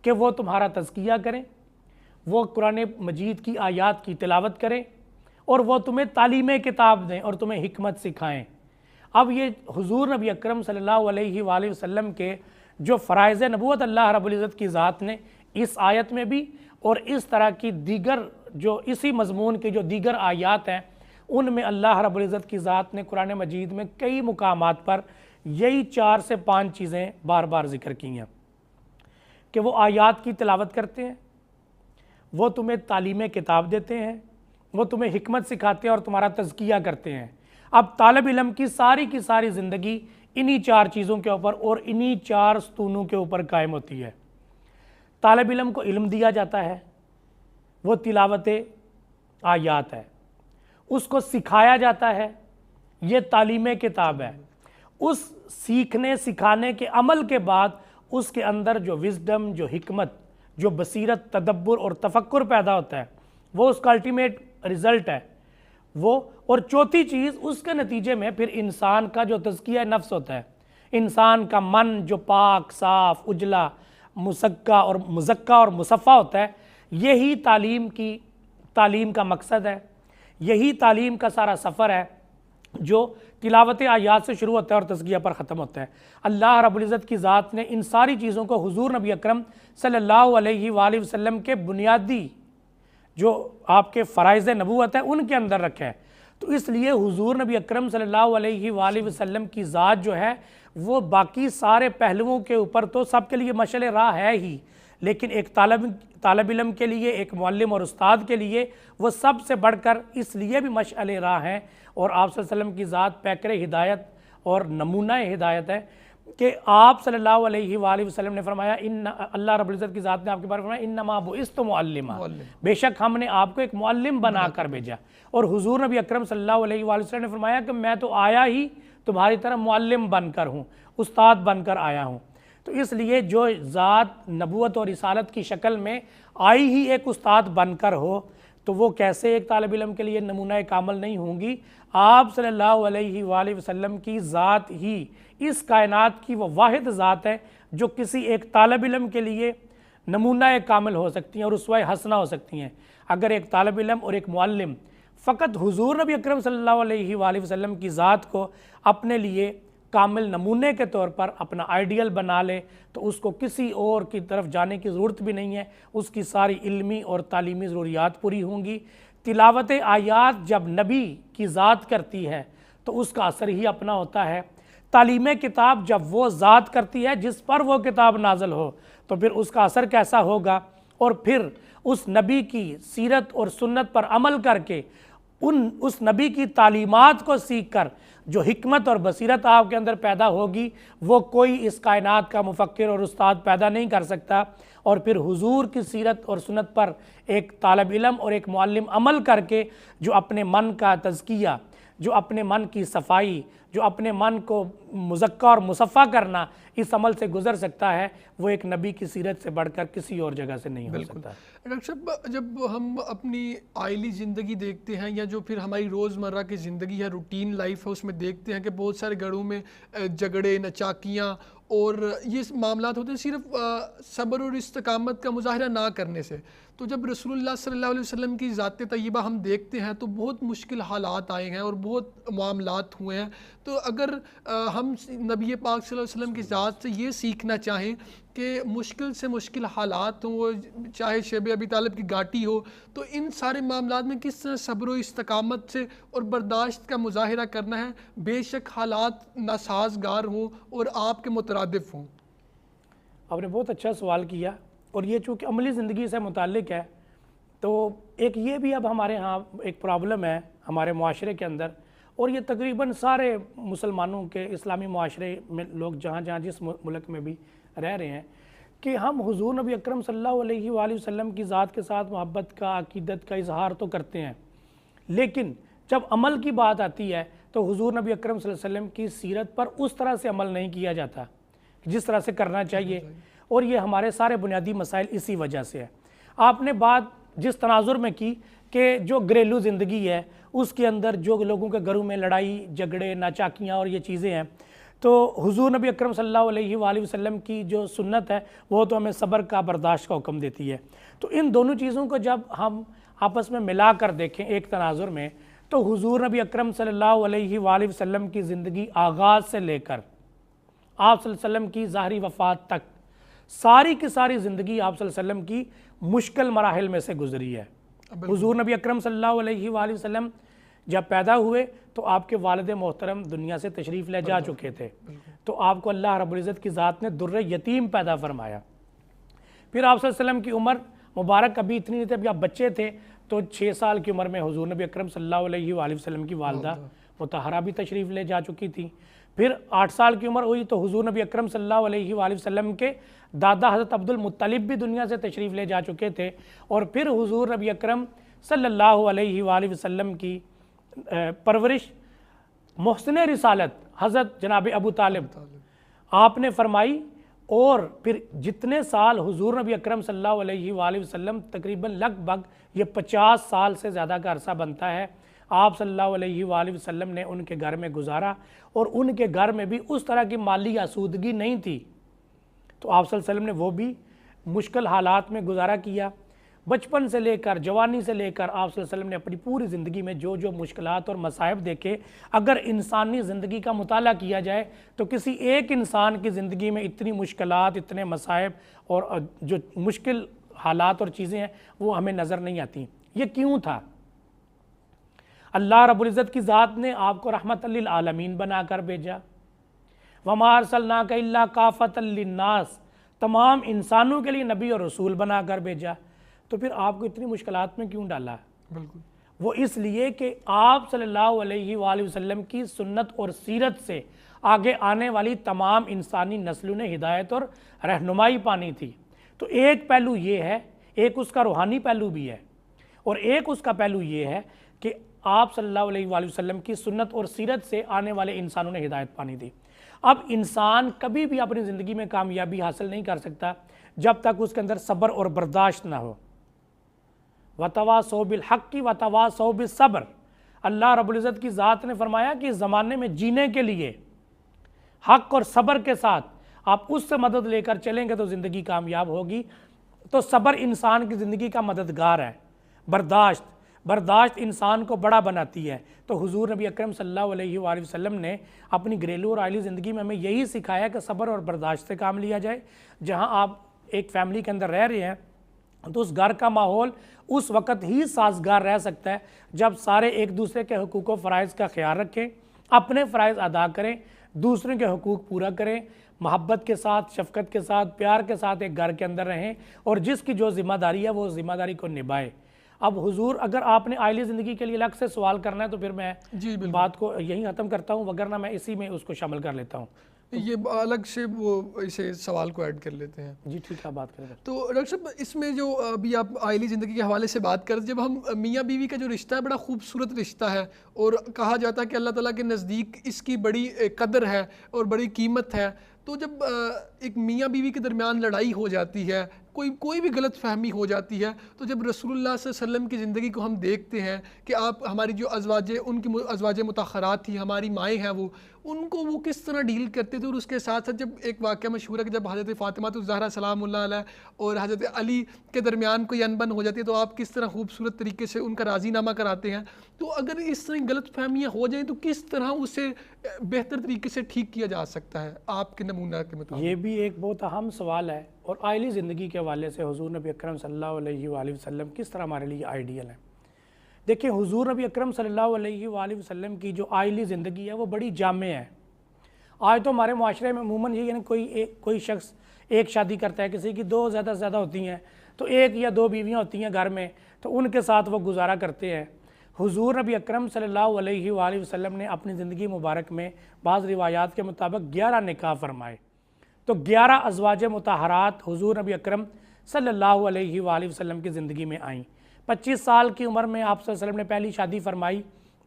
کہ وہ تمہارا تزکیہ کریں، وہ قرآن مجید کی آیات کی تلاوت کریں اور وہ تمہیں تعلیم کتاب دیں اور تمہیں حکمت سکھائیں۔ اب یہ حضور نبی اکرم صلی اللہ علیہ وآلہ وسلم کے جو فرائض نبوت اللہ رب العزت کی ذات نے اس آیت میں بھی اور اس طرح کی دیگر جو اسی مضمون کی جو دیگر آیات ہیں ان میں اللہ رب العزت کی ذات نے قرآن مجید میں کئی مقامات پر یہی 4 سے 5 چیزیں بار بار ذکر کی ہیں کہ وہ آیات کی تلاوت کرتے ہیں، وہ تمہیں تعلیم کتاب دیتے ہیں، وہ تمہیں حکمت سکھاتے ہیں اور تمہارا تزکیہ کرتے ہیں۔ اب طالب علم کی ساری زندگی انہی 4 چیزوں کے اوپر اور انہی 4 ستونوں کے اوپر قائم ہوتی ہے۔ طالب علم کو علم دیا جاتا ہے، وہ تلاوت آیات ہے، اس کو سکھایا جاتا ہے، یہ تعلیم کتاب ہے، اس سیکھنے سکھانے کے عمل کے بعد اس کے اندر جو وزڈم، جو حکمت، جو بصیرت، تدبر اور تفکر پیدا ہوتا ہے وہ اس کا الٹیمیٹ رزلٹ ہے وہ۔ اور چوتھی چیز اس کے نتیجے میں پھر انسان کا جو تزکیہ نفس ہوتا ہے، انسان کا من جو پاک، صاف، اجلا، مزکا اور مصفہ ہوتا ہے، یہی تعلیم کا مقصد ہے، یہی تعلیم کا سارا سفر ہے جو تلاوت آیات سے شروع ہوتا ہے اور تزکیہ پر ختم ہوتا ہے۔ اللہ رب العزت کی ذات نے ان ساری چیزوں کو حضور نبی اکرم صلی اللہ علیہ وآلہ وسلم کے بنیادی جو آپ کے فرائض نبوت ہے ان کے اندر رکھا ہے۔ تو اس لیے حضور نبی اکرم صلی اللہ علیہ وآلہ وسلم کی ذات جو ہے وہ باقی سارے پہلوؤں کے اوپر تو سب کے لیے مشعل راہ ہے ہی، لیکن ایک طالب علم کے لیے، ایک معلم اور استاد کے لیے وہ سب سے بڑھ کر اس لیے بھی مشعل راہ ہیں اور آپ صلی اللہ علیہ وسلم کی ذات پیکر ہدایت اور نمونہ ہدایت ہے کہ آپ صلی اللہ علیہ وآلہ وسلم نے فرمایا اللہ رب العزت کی ذات نے آپ کے بارے میں فرمایا انما بعثت معلما، بے شک ہم نے آپ کو ایک معلم بنا کر بھیجا۔ اور حضور نبی اکرم صلی اللہ علیہ وآلہ وسلم نے فرمایا کہ میں تو آیا ہی تمہاری طرح معلم بن کر ہوں، استاد بن کر آیا ہوں۔ تو اس لیے جو ذات نبوت اور رسالت کی شکل میں آئی ہی ایک استاد بن کر ہو تو وہ کیسے ایک طالب علم کے لیے نمونہ کامل نہیں ہوں گی۔ آپ صلی اللہ علیہ وآلہ وسلم کی ذات ہی اس کائنات کی وہ واحد ذات ہے جو کسی ایک طالب علم کے لیے نمونہ کامل ہو سکتی ہیں اور اسوہ حسنہ ہو سکتی ہیں۔ اگر ایک طالب علم اور ایک معلم فقط حضور نبی اکرم صلی اللہ علیہ وآلہ وسلم کی ذات کو اپنے لیے کامل نمونے کے طور پر اپنا آئیڈیل بنا لے تو اس کو کسی اور کی طرف جانے کی ضرورت بھی نہیں ہے، اس کی ساری علمی اور تعلیمی ضروریات پوری ہوں گی۔ تلاوت آیات جب نبی کی ذات کرتی ہے تو اس کا اثر ہی اپنا ہوتا ہے۔ تعلیم کتاب جب وہ ذات کرتی ہے جس پر وہ کتاب نازل ہو تو پھر اس کا اثر کیسا ہوگا، اور پھر اس نبی کی سیرت اور سنت پر عمل کر کے اس نبی کی تعلیمات کو سیکھ کر جو حکمت اور بصیرت آپ کے اندر پیدا ہوگی وہ کوئی اس کائنات کا مفکر اور استاد پیدا نہیں کر سکتا۔ اور پھر حضور کی سیرت اور سنت پر ایک طالب علم اور ایک معلم عمل کر کے جو اپنے من کا تزکیہ، جو اپنے من کی صفائی، جو اپنے من کو مزکہ اور مصفہ کرنا اس عمل سے گزر سکتا ہے، وہ ایک نبی کی سیرت سے بڑھ کر کسی اور جگہ سے نہیں ہو سکتا۔ ڈاکٹر صاحب، جب ہم اپنی آئلی زندگی دیکھتے ہیں یا جو پھر ہماری روزمرہ کی زندگی ہے، روٹین لائف ہے، اس میں دیکھتے ہیں کہ بہت سارے گھروں میں جھگڑے، نچاکیاں اور یہ معاملات ہوتے ہیں صرف صبر اور استقامت کا مظاہرہ نہ کرنے سے۔ تو جب رسول اللہ صلی اللہ علیہ وسلم کی ذات طیبہ ہم دیکھتے ہیں تو بہت مشکل حالات آئے ہیں اور بہت معاملات ہوئے ہیں۔ تو اگر ہم نبی پاک صلی اللہ علیہ وسلم کی ذات سے یہ سیکھنا چاہیں کہ مشکل سے مشکل حالات ہوں، وہ چاہے شیب ابی طالب کی گھاٹی ہو، تو ان سارے معاملات میں کس طرح صبر و استقامت سے اور برداشت کا مظاہرہ کرنا ہے، بے شک حالات ناسازگار ہوں اور آپ کے مترادف ہوں؟ آپ نے بہت اچھا سوال کیا، اور یہ چونکہ عملی زندگی سے متعلق ہے تو ایک یہ بھی اب ہمارے ہاں ایک پرابلم ہے ہمارے معاشرے کے اندر، اور یہ تقریباً سارے مسلمانوں کے اسلامی معاشرے میں لوگ جہاں جس ملک میں بھی رہ رہے ہیں کہ ہم حضور نبی اکرم صلی اللہ علیہ وآلہ وسلم کی ذات کے ساتھ محبت کا، عقیدت کا اظہار تو کرتے ہیں، لیکن جب عمل کی بات آتی ہے تو حضور نبی اکرم صلی اللہ علیہ وسلم کی سیرت پر اس طرح سے عمل نہیں کیا جاتا جس طرح سے کرنا چاہیے، اور یہ ہمارے سارے بنیادی مسائل اسی وجہ سے ہے۔ آپ نے بات جس تناظر میں کی کہ جو گھریلو زندگی ہے اس کے اندر جو لوگوں کے گھروں میں لڑائی جھگڑے ناچاکیاں اور یہ چیزیں ہیں، تو حضور نبی اکرم صلی اللہ علیہ وآلہ وسلم کی جو سنت ہے وہ تو ہمیں صبر کا، برداشت کا حکم دیتی ہے۔ تو ان دونوں چیزوں کو جب ہم آپس میں ملا کر دیکھیں ایک تناظر میں، تو حضور نبی اکرم صلی اللہ علیہ وآلہ وسلم کی زندگی آغاز سے لے کر آپ صلی اللہ علیہ وسلم کی ظاہری وفات تک ساری کی ساری زندگی آپ صلی اللہ علیہ وسلم کی مشکل مراحل میں سے گزری ہے۔ حضور نبی اکرم صلی اللہ علیہ وآلہ وسلم جب پیدا ہوئے تو آپ کے والد محترم دنیا سے تشریف لے جا چکے تھے، تو آپ کو اللہ رب العزت کی ذات نے در یتیم پیدا فرمایا۔ پھر آپ صلی اللہ علیہ وسلم کی عمر مبارک ابھی اتنی نہیں تھی، ابھی آپ بچے تھے، تو 6 سال کی عمر میں حضور نبی اکرم صلی اللہ علیہ وآلہ وسلم کی والدہ مطہرہ بھی تشریف لے جا چکی تھی۔ پھر 8 سال کی عمر ہوئی تو حضور نبی اکرم صلی اللہ علیہ وآلہ وسلم کے دادا حضرت عبد المطلب بھی دنیا سے تشریف لے جا چکے تھے، اور پھر حضور نبی اکرم صلی اللہ علیہ وآلہ وسلم کی پرورش محسن رسالت حضرت جناب ابو طالب آپ نے فرمائی، اور پھر جتنے سال حضور نبی اکرم صلی اللہ علیہ وآلہ وسلم تقریباً لگ بھگ یہ 50 سال سے زیادہ کا عرصہ بنتا ہے، آپ صلی اللہ علیہ وآلہ وسلم نے ان کے گھر میں گزارا، اور ان کے گھر میں بھی اس طرح کی مالی آسودگی نہیں تھی، تو آپ صلی اللہ علیہ وسلم نے وہ بھی مشکل حالات میں گزارا کیا۔ بچپن سے لے کر جوانی سے لے کر آپ صلی اللہ علیہ وسلم نے اپنی پوری زندگی میں جو جو مشکلات اور مصائب دیکھے، اگر انسانی زندگی کا مطالعہ کیا جائے تو کسی ایک انسان کی زندگی میں اتنی مشکلات، اتنے مصائب اور جو مشکل حالات اور چیزیں ہیں وہ ہمیں نظر نہیں آتی۔ یہ کیوں تھا؟ اللہ رب العزت کی ذات نے آپ کو رحمت للعالمین بنا کر بھیجا، وَمَا أَرْسَلْنَاكَ إِلَّا كَافَةً لِلنَّاسِ، تمام انسانوں کے لیے نبی اور رسول بنا کر بھیجا، تو پھر آپ کو اتنی مشکلات میں کیوں ڈالا؟ بالکل وہ اس لیے کہ آپ صلی اللہ علیہ وآلہ وسلم کی سنت اور سیرت سے آگے آنے والی تمام انسانی نسلوں نے ہدایت اور رہنمائی پانی تھی۔ تو ایک پہلو یہ ہے، ایک اس کا روحانی پہلو بھی ہے، اور ایک اس کا پہلو یہ ہے کہ آپ صلی اللہ علیہ وآلہ وسلم کی سنت اور سیرت سے آنے والے انسانوں نے ہدایت پانی تھی۔ اب انسان کبھی بھی اپنی زندگی میں کامیابی حاصل نہیں کر سکتا جب تک اس کے اندر صبر اور برداشت نہ ہو۔ وَتَوَاصَوْا بِالْحَقِّ وَتَوَاصَوْا بِالصَّبْرِ، اللہ رب العزت کی ذات نے فرمایا کہ اس زمانے میں جینے کے لیے حق اور صبر کے ساتھ آپ اس سے مدد لے کر چلیں گے تو زندگی کامیاب ہوگی۔ تو صبر انسان کی زندگی کا مددگار ہے، برداشت انسان کو بڑا بناتی ہے۔ تو حضور نبی اکرم صلی اللہ علیہ وآلہ وسلم نے اپنی گھریلو اور عائلی زندگی میں ہمیں یہی سکھایا کہ صبر اور برداشت سے کام لیا جائے۔ جہاں آپ ایک فیملی کے اندر رہ رہے ہیں تو اس گھر کا ماحول اس وقت ہی سازگار رہ سکتا ہے جب سارے ایک دوسرے کے حقوق و فرائض کا خیال رکھیں، اپنے فرائض ادا کریں، دوسروں کے حقوق پورا کریں، محبت کے ساتھ، شفقت کے ساتھ، پیار کے ساتھ ایک گھر کے اندر رہیں، اور جس کی جو ذمہ داری ہے وہ ذمہ داری کو نبھائے۔ اب حضور اگر آپ نے عائلی زندگی کے لیے الگ سے سوال کرنا ہے تو پھر میں بات کو یہیں ختم کرتا ہوں، وگرنہ میں اسی میں اس کو شامل کر لیتا ہوں۔ یہ الگ سے وہ اسے سوال کو ایڈ کر لیتے ہیں۔ جی ٹھیک ہے، بات کریں۔ تو ڈاکٹر صاحب اس میں جو ابھی آپ عائلی زندگی کے حوالے سے بات کرتے، جب ہم میاں بیوی کا جو رشتہ ہے بڑا خوبصورت رشتہ ہے، اور کہا جاتا ہے کہ اللہ تعالیٰ کے نزدیک اس کی بڑی قدر ہے اور بڑی قیمت ہے، تو جب ایک میاں بیوی کے درمیان لڑائی ہو جاتی ہے، کوئی بھی غلط فہمی ہو جاتی ہے، تو جب رسول اللہ صلی اللہ علیہ وسلم کی زندگی کو ہم دیکھتے ہیں کہ آپ ہماری جو ان کی ازواج مطہرات تھیں، ہماری مائیں ہیں، ان کو وہ کس طرح ڈیل کرتے تھے، اور اس کے ساتھ ساتھ جب ایک واقعہ مشہور ہے کہ جب حضرت فاطمہ الزہرا سلام اللہ علیہ اور حضرت علی کے درمیان کوئی انبن ہو جاتی ہے تو آپ کس طرح خوبصورت طریقے سے ان کا راضی نامہ کراتے ہیں۔ تو اگر اس طرح غلط فہمیاں ہو جائیں تو کس طرح اسے بہتر طریقے سے ٹھیک کیا جا سکتا ہے آپ کے نمونہ کے مطابق؟ یہ بھی ایک بہت اہم سوال ہے، اور عائلی زندگی کے حوالے سے حضور نبی اکرم صلی اللہ علیہ وآلہ وسلم کس طرح ہمارے لیے آئیڈیل ہے۔ دیکھیں، حضور نبی اکرم صلی اللہ علیہ وآلہ وسلم کی جو عائلی زندگی ہے وہ بڑی جامع ہے۔ آج تو ہمارے معاشرے میں عموماً یہ کوئی شخص ایک شادی کرتا ہے، کسی کی 2 زیادہ سے زیادہ ہوتی ہیں، تو 1 یا 2 بیویاں ہوتی ہیں گھر میں، تو ان کے ساتھ وہ گزارا کرتے ہیں۔ حضور نبی اکرم صلی اللہ علیہ وآلہ وسلم نے اپنی زندگی مبارک میں بعض روایات کے مطابق 11 نکاح فرمائے۔ تو 11 ازواج مطہرات حضور نبی اکرم صلی اللہ علیہ وآلہ وسلم کی زندگی میں آئیں۔ 25 سال کی عمر میں آپ صلی اللہ علیہ وسلم نے پہلی شادی فرمائی،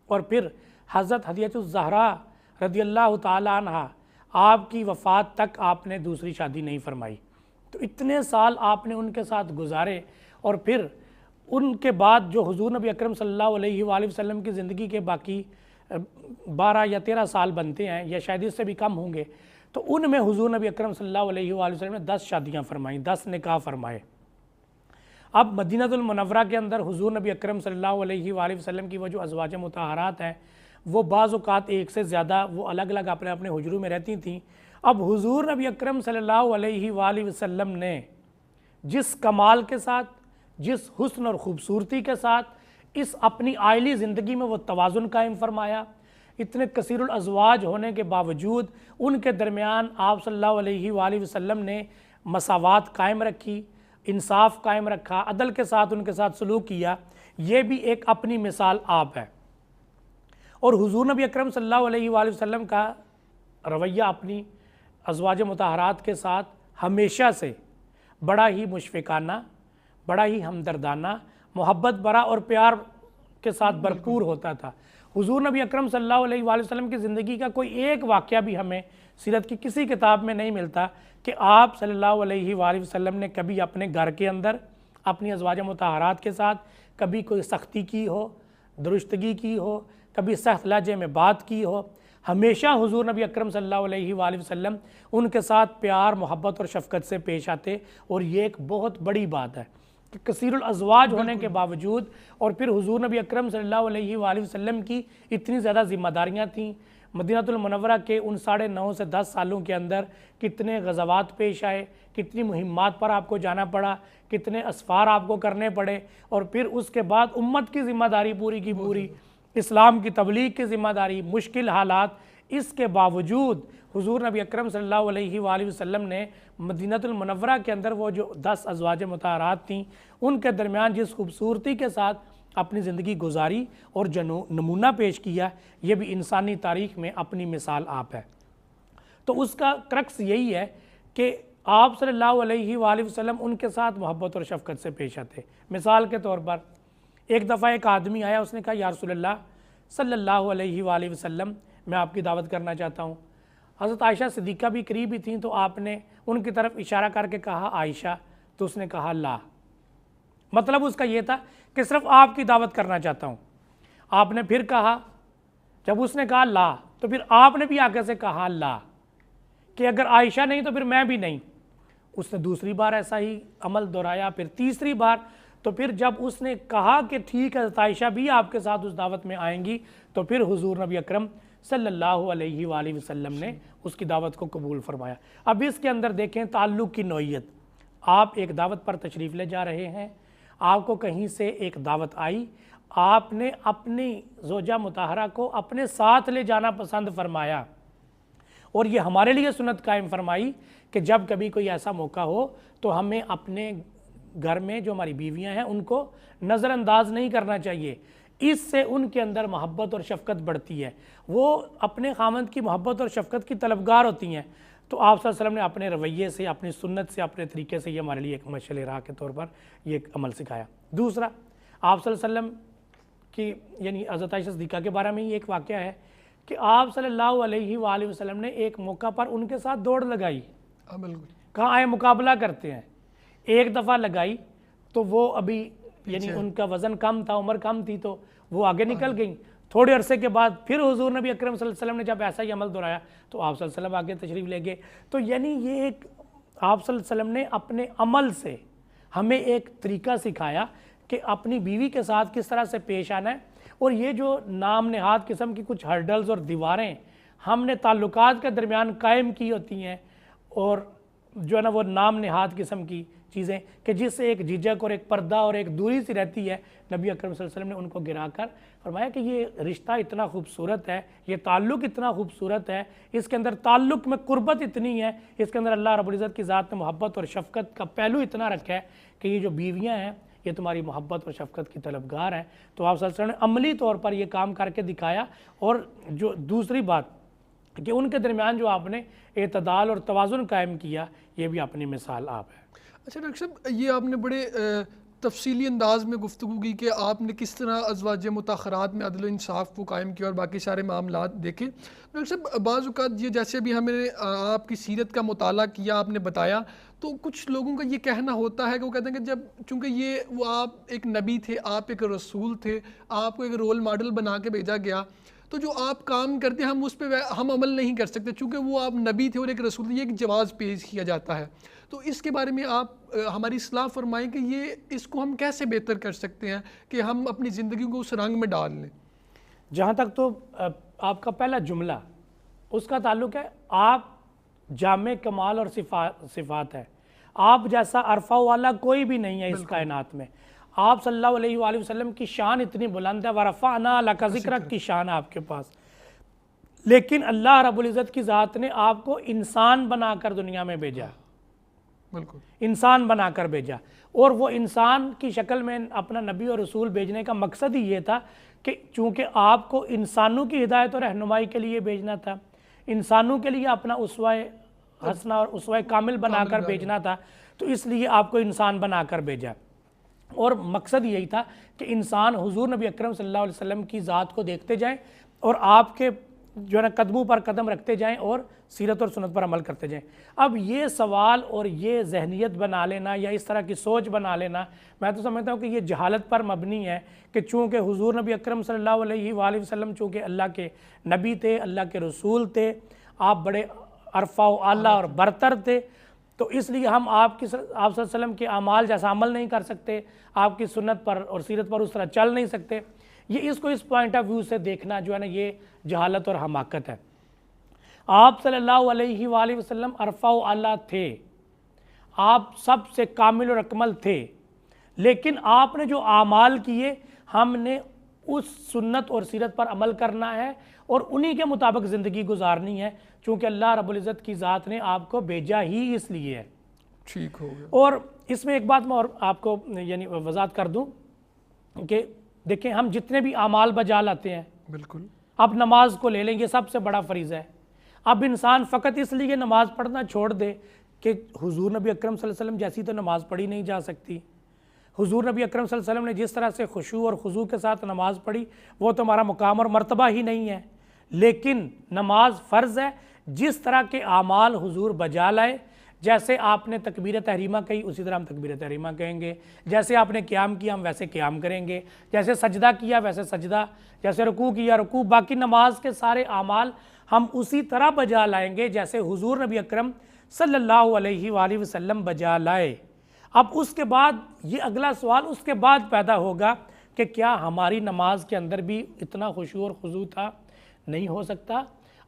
اور پھر حضرت حدیجہ الزہرا رضی اللہ تعالی عنہ آپ کی وفات تک آپ نے دوسری شادی نہیں فرمائی۔ تو اتنے سال آپ نے ان کے ساتھ گزارے، اور پھر ان کے بعد جو حضور نبی اکرم صلی اللہ علیہ وآلہ وسلم کی زندگی کے باقی 12 یا 13 سال بنتے ہیں، یا شاید اس سے بھی کم ہوں گے، تو ان میں حضور نبی اکرم صلی اللہ علیہ وآلہ وسلم نے 10 شادیاں فرمائیں، 10 نکاح فرمائے۔ اب مدینہ المنورہ کے اندر حضور نبی اکرم صلی اللہ علیہ وآلہ وسلم کی وہ جو ازواج مطہرات ہیں، وہ بعض اوقات ایک سے زیادہ وہ الگ الگ اپنے اپنے حجروں میں رہتی تھیں۔ اب حضور نبی اکرم صلی اللہ علیہ وآلہ وسلم نے جس کمال کے ساتھ، جس حسن اور خوبصورتی کے ساتھ اس اپنی آئلی زندگی میں وہ توازن قائم فرمایا، اتنے کثیر الازواج ہونے کے باوجود ان کے درمیان آپ صلی اللہ علیہ وآلہ وسلم نے مساوات قائم رکھی، انصاف قائم رکھا، عدل کے ساتھ ان کے ساتھ سلوک کیا، یہ بھی ایک اپنی مثال آپ ہے۔ اور حضور نبی اکرم صلی اللہ علیہ وآلہ وسلم کا رویہ اپنی ازواج مطہرات کے ساتھ ہمیشہ سے بڑا ہی مشفقانہ، بڑا ہی ہمدردانہ، محبت بھرا اور پیار کے ساتھ بھرپور ہوتا تھا۔ حضور نبی اکرم صلی اللہ علیہ وآلہ وسلم کی زندگی کا کوئی ایک واقعہ بھی ہمیں سیرت کی کسی کتاب میں نہیں ملتا کہ آپ صلی اللہ علیہ وآلہ وسلم نے کبھی اپنے گھر کے اندر اپنی ازواج مطہرات کے ساتھ کبھی کوئی سختی کی ہو، درستگی کی ہو، کبھی سخت لہجے میں بات کی ہو۔ ہمیشہ حضور نبی اکرم صلی اللہ علیہ وآلہ وسلم ان کے ساتھ پیار، محبت اور شفقت سے پیش آتے، اور یہ ایک بہت بڑی بات ہے کہ کثیر الازواج ہونے کے باوجود، اور پھر حضور نبی اکرم صلی اللہ علیہ وآلہ وسلم کی اتنی زیادہ ذمہ داریاں تھیں۔ مدینہ المنورہ کے ان 9.5 سے 10 سالوں کے اندر کتنے غزوات پیش آئے، کتنی مہمات پر آپ کو جانا پڑا، کتنے اسفار آپ کو کرنے پڑے، اور پھر اس کے بعد امت کی ذمہ داری پوری کی پوری، اسلام کی تبلیغ کی ذمہ داری، مشکل حالات، اس کے باوجود حضور نبی اکرم صلی اللہ علیہ وآلہ وسلم نے مدینہ المنورہ کے اندر وہ جو 10 ازواج مطہرات تھیں، ان کے درمیان جس خوبصورتی کے ساتھ اپنی زندگی گزاری اور نمونہ پیش کیا، یہ بھی انسانی تاریخ میں اپنی مثال آپ ہے۔ تو اس کا کرکس یہی ہے کہ آپ صلی اللہ علیہ وآلہ وسلم ان کے ساتھ محبت اور شفقت سے پیش آتے۔ مثال کے طور پر ایک دفعہ ایک آدمی آیا، اس نے کہا یا رسول اللہ صلی اللہ علیہ وآلہ وسلم، میں آپ کی دعوت کرنا چاہتا ہوں۔ حضرت عائشہ صدیقہ بھی قریب ہی تھیں، تو آپ نے ان کی طرف اشارہ کر کے کہا عائشہ، تو اس نے کہا لا۔ مطلب اس کا یہ تھا کہ صرف آپ کی دعوت کرنا چاہتا ہوں۔ آپ نے پھر کہا، جب اس نے کہا لا، تو پھر آپ نے بھی آگے سے کہا لا، کہ اگر عائشہ نہیں تو پھر میں بھی نہیں۔ اس نے دوسری بار ایسا ہی عمل دہرایا، پھر تیسری بار، تو پھر جب اس نے کہا کہ ٹھیک ہے حضرت عائشہ بھی آپ کے ساتھ اس دعوت میں آئیں گی، تو پھر حضور نبی اکرم صلی اللہ علیہ وآلہ وسلم نے اس کی دعوت کو قبول فرمایا۔ اب اس کے اندر دیکھیں تعلق کی نوعیت۔ آپ ایک دعوت پر تشریف لے جا رہے ہیں، آپ کو کہیں سے ایک دعوت آئی، آپ نے اپنی زوجہ مطہرہ کو اپنے ساتھ لے جانا پسند فرمایا، اور یہ ہمارے لیے سنت قائم فرمائی کہ جب کبھی کوئی ایسا موقع ہو تو ہمیں اپنے گھر میں جو ہماری بیویاں ہیں ان کو نظر انداز نہیں کرنا چاہیے۔ اس سے ان کے اندر محبت اور شفقت بڑھتی ہے، وہ اپنے خامند کی محبت اور شفقت کی طلبگار ہوتی ہیں۔ تو آپ صلی اللہ علیہ وسلم نے اپنے رویے سے، اپنی سنت سے، اپنے طریقے سے یہ ہمارے لیے ایک مشعل راہ کے طور پر یہ ایک عمل سکھایا۔ دوسرا، آپ صلی اللہ علیہ وسلم کی یعنی حضرت عائشہ صدیقہ کے بارے میں یہ ایک واقعہ ہے کہ آپ صلی اللہ علیہ وآلہ وسلم نے ایک موقع پر ان کے ساتھ دوڑ لگائی، کہاں آئے مقابلہ کرتے ہیں۔ ایک دفعہ لگائی تو وہ ابھی یعنی ان کا وزن کم تھا، عمر کم تھی، تو وہ آگے نکل گئیں۔ تھوڑے عرصے کے بعد پھر حضور نبی اکرم صلی اللہ علیہ وسلم نے جب ایسا ہی عمل دہرایا تو آپ صلی اللہ علیہ وسلم آگے تشریف لے گئے۔ تو یعنی یہ ایک آپ صلی اللہ علیہ وسلم نے اپنے عمل سے ہمیں ایک طریقہ سکھایا کہ اپنی بیوی کے ساتھ کس طرح سے پیش آنا ہے۔ اور یہ جو نام نہاد قسم کی کچھ ہرڈلز اور دیواریں ہم نے تعلقات کے درمیان قائم کی ہوتی ہیں، اور جو ہے نا وہ نام نہاد قسم کی چیزیں کہ جس سے ایک جھجک اور ایک پردہ اور ایک دوری سی رہتی ہے، نبی اکرم صلی اللہ علیہ وسلم نے ان کو گرا کر فرمایا کہ یہ رشتہ اتنا خوبصورت ہے، یہ تعلق اتنا خوبصورت ہے، اس کے اندر تعلق میں قربت اتنی ہے، اس کے اندر اللہ رب العزت کی ذات نے محبت اور شفقت کا پہلو اتنا رکھا ہے کہ یہ جو بیویاں ہیں یہ تمہاری محبت اور شفقت کی طلبگار ہیں۔ تو آپ صلی اللہ علیہ وسلم نے عملی طور پر یہ کام کر کے دکھایا۔ اور جو دوسری بات کہ ان کے درمیان جو آپ نے اعتدال اور توازن قائم کیا، یہ بھی اپنی مثال آپ ہے۔ اچھا ڈاکٹر صاحب، یہ آپ نے بڑے تفصیلی انداز میں گفتگو کی کہ آپ نے کس طرح ازواج متاخرات میں عدل و انصاف کو قائم کیا اور باقی سارے معاملات دیکھے۔ ڈاکٹر صاحب، بعض اوقات یہ جیسے بھی ہمیں آپ کی سیرت کا مطالعہ کیا، آپ نے بتایا، تو کچھ لوگوں کا یہ کہنا ہوتا ہے کہ وہ کہتے ہیں کہ جب چونکہ یہ وہ آپ ایک نبی تھے، آپ ایک رسول تھے، آپ کو ایک رول ماڈل بنا کے بھیجا گیا، تو جو آپ کام کرتے ہیں ہم اس پہ ہم عمل نہیں کر سکتے، چونکہ وہ آپ نبی تھے اور ایک رسول تھے، یہ ایک جواز پیش کیا جاتا ہے۔ تو اس کے بارے میں آپ ہماری اصلاح فرمائیں کہ یہ اس کو ہم کیسے بہتر کر سکتے ہیں کہ ہم اپنی زندگی کو اس رنگ میں ڈال لیں۔ جہاں تک تو آپ کا پہلا جملہ اس کا تعلق ہے، آپ جامع کمال اور صفات ہے، آپ جیسا عرفہ والا کوئی بھی نہیں ہے اس کائنات میں۔ آپ صلی اللہ علیہ وآلہ وسلم کی شان اتنی بلند ہے، وَرَفَعْنَا لَكَ ذِكْرَكَ کی شان آپ کے پاس، لیکن اللہ رب العزت کی ذات نے آپ کو انسان بنا کر دنیا میں بھیجا، بالکل انسان بنا کر بھیجا، اور وہ انسان کی شکل میں اپنا نبی اور رسول بھیجنے کا مقصد ہی یہ تھا کہ چونکہ آپ کو انسانوں کی ہدایت اور رہنمائی کے لیے بھیجنا تھا، انسانوں کے لیے اپنا اسوہ حسنہ اور اسوہ کامل بنا کر بھیجنا تھا، تو اس لیے آپ کو انسان بنا کر بھیجا، اور مقصد یہی تھا کہ انسان حضور نبی اکرم صلی اللہ علیہ وسلم کی ذات کو دیکھتے جائیں اور آپ کے جو ہے نا قدموں پر قدم رکھتے جائیں اور سیرت اور سنت پر عمل کرتے جائیں۔ اب یہ سوال اور یہ ذہنیت بنا لینا یا اس طرح کی سوچ بنا لینا، میں تو سمجھتا ہوں کہ یہ جہالت پر مبنی ہے، کہ چونکہ حضور نبی اکرم صلی اللہ علیہ وآلہ وسلم چونکہ اللہ کے نبی تھے، اللہ کے رسول تھے، آپ بڑے عرفہ و اعلیٰ اور برتر تھے، تو اس لیے ہم آپ صلی اللہ علیہ وسلم کے اعمال جیسا عمل نہیں کر سکتے، آپ کی سنت پر اور سیرت پر اس طرح چل نہیں سکتے۔ یہ اس کو اس پوائنٹ آف ویو سے دیکھنا جو ہے نا، یہ جہالت اور حماقت ہے۔ آپ صلی اللہ علیہ وآلہ وسلم عرفہ و اعلیٰ تھے، آپ سب سے کامل اور اکمل تھے، لیکن آپ نے جو اعمال کیے، ہم نے اس سنت اور سیرت پر عمل کرنا ہے اور انہی کے مطابق زندگی گزارنی ہے، چونکہ اللہ رب العزت کی ذات نے آپ کو بھیجا ہی اس لیے ہے۔ ٹھیک ہو گیا۔ اور اس میں ایک بات میں اور آپ کو یعنی وضاحت کر دوں کہ دیکھیں، ہم جتنے بھی اعمال بجا لاتے ہیں، بالکل، اب نماز کو لے لیں، یہ سب سے بڑا فریضہ ہے۔ اب انسان فقط اس لیے نماز پڑھنا چھوڑ دے کہ حضور نبی اکرم صلی اللہ علیہ وسلم جیسی تو نماز پڑھی نہیں جا سکتی، حضور نبی اکرم صلی اللہ علیہ وسلم نے جس طرح سے خشوع اور خضوع کے ساتھ نماز پڑھی، وہ تو ہمارا مقام اور مرتبہ ہی نہیں ہے، لیکن نماز فرض ہے۔ جس طرح کے اعمال حضور بجا لائے، جیسے آپ نے تکبیر تحریمہ کہی اسی طرح ہم تکبیر تحریمہ کہیں گے، جیسے آپ نے قیام کیا ہم ویسے قیام کریں گے، جیسے سجدہ کیا ویسے سجدہ، جیسے رکوع کیا رکوع، باقی نماز کے سارے اعمال ہم اسی طرح بجا لائیں گے جیسے حضور نبی اکرم صلی اللہ علیہ وآلہ وسلم بجا لائے۔ اب اس کے بعد یہ اگلا سوال اس کے بعد پیدا ہوگا کہ کیا ہماری نماز کے اندر بھی اتنا خشوع اور خضوع تھا؟ نہیں ہو سکتا،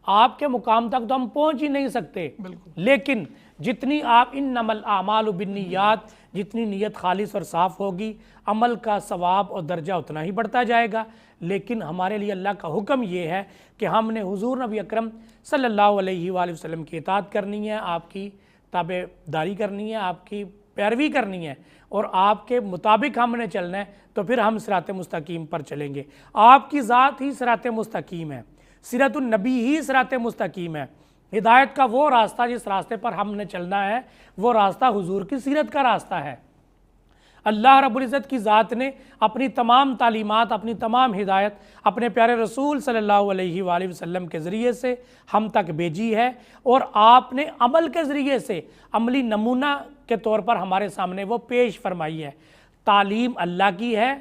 آپ کے مقام تک تو ہم پہنچ ہی نہیں سکتے، لیکن جتنی آپ انما الاعمال بالنیات، جتنی نیت خالص اور صاف ہوگی، عمل کا ثواب اور درجہ اتنا ہی بڑھتا جائے گا۔ لیکن ہمارے لیے اللہ کا حکم یہ ہے کہ ہم نے حضور نبی اکرم صلی اللہ علیہ وآلہ وسلم کی اطاعت کرنی ہے، آپ کی تابع داری کرنی ہے، آپ کی پیروی کرنی ہے، اور آپ کے مطابق ہم نے چلنا ہے، تو پھر ہم صراط مستقیم پر چلیں گے۔ آپ کی ذات ہی صراط مستقیم ہے، سیرت النبی ہی صراط مستقیم ہے۔ ہدایت کا وہ راستہ جس راستے پر ہم نے چلنا ہے، وہ راستہ حضور کی سیرت کا راستہ ہے۔ اللہ رب العزت کی ذات نے اپنی تمام تعلیمات، اپنی تمام ہدایت اپنے پیارے رسول صلی اللہ علیہ وآلہ وسلم کے ذریعے سے ہم تک بھیجی ہے، اور آپ نے عمل کے ذریعے سے عملی نمونہ کے طور پر ہمارے سامنے وہ پیش فرمائی ہے۔ تعلیم اللہ کی ہے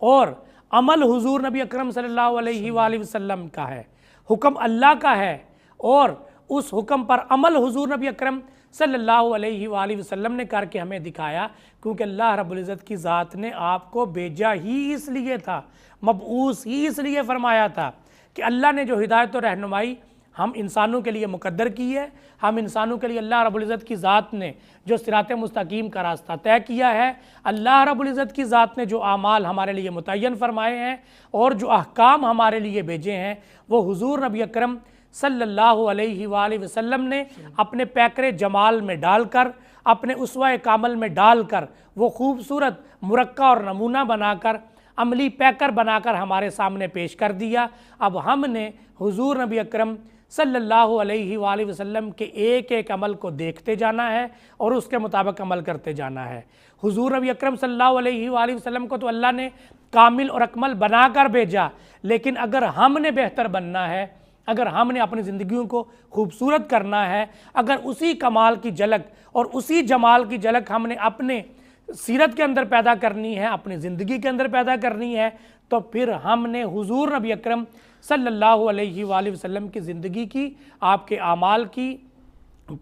اور عمل حضور نبی اکرم صلی اللہ علیہ وآلہ وسلم کا ہے، حکم اللہ کا ہے، اور اس حکم پر عمل حضور نبی اکرم صلی اللہ علیہ وآلہ وسلم نے کر کے ہمیں دکھایا، کیونکہ اللہ رب العزت کی ذات نے آپ کو بھیجا ہی اس لیے تھا، مبعوث ہی اس لیے فرمایا تھا کہ اللہ نے جو ہدایت و رہنمائی ہم انسانوں کے لیے مقدر کی ہے، ہم انسانوں کے لیے اللہ رب العزت کی ذات نے جو صراط مستقیم کا راستہ طے کیا ہے، اللہ رب العزت کی ذات نے جو اعمال ہمارے لیے متعین فرمائے ہیں اور جو احکام ہمارے لیے بھیجے ہیں، وہ حضور نبی اکرم صلی اللہ علیہ وآلہ وسلم نے اپنے پیکر جمال میں ڈال کر، اپنے اسوہ کامل میں ڈال کر، وہ خوبصورت مرقع اور نمونہ بنا کر، عملی پیکر بنا کر ہمارے سامنے پیش کر دیا۔ اب ہم نے حضور نبی اکرم صلی اللہ علیہ وآلہ وسلم کے ایک ایک عمل کو دیکھتے جانا ہے اور اس کے مطابق عمل کرتے جانا ہے۔ حضور نبی اکرم صلی اللہ علیہ وآلہ وسلم کو تو اللہ نے کامل اور اکمل بنا کر بھیجا، لیکن اگر ہم نے بہتر بننا ہے، اگر ہم نے اپنی زندگیوں کو خوبصورت کرنا ہے، اگر اسی کمال کی جھلک اور اسی جمال کی جھلک ہم نے اپنے سیرت کے اندر پیدا کرنی ہے، اپنی زندگی کے اندر پیدا کرنی ہے، تو پھر ہم نے حضور نبی اکرم صلی اللہ علیہ وآلہ وسلم کی زندگی کی، آپ کے اعمال کی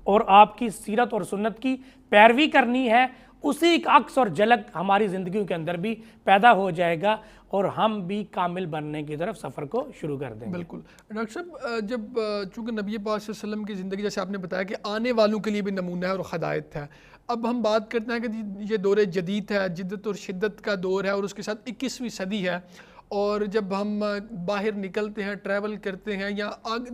اور آپ کی سیرت اور سنت کی پیروی کرنی ہے۔ اسی کا عکس اور جھلک ہماری زندگیوں کے اندر بھی پیدا ہو جائے گا اور ہم بھی کامل بننے کی طرف سفر کو شروع کر دیں گے۔ بالکل ڈاکٹر صاحب، جب چونکہ نبی پاک صلی اللہ علیہ وسلم کی زندگی جیسے آپ نے بتایا کہ آنے والوں کے لیے بھی نمونہ ہے اور ہدایت ہے، اب ہم بات کرتے ہیں کہ یہ دور جدید ہے، جدت اور شدت کا دور ہے، اور اس کے ساتھ 21ویں صدی ہے، اور جب ہم باہر نکلتے ہیں، ٹریول کرتے ہیں، یا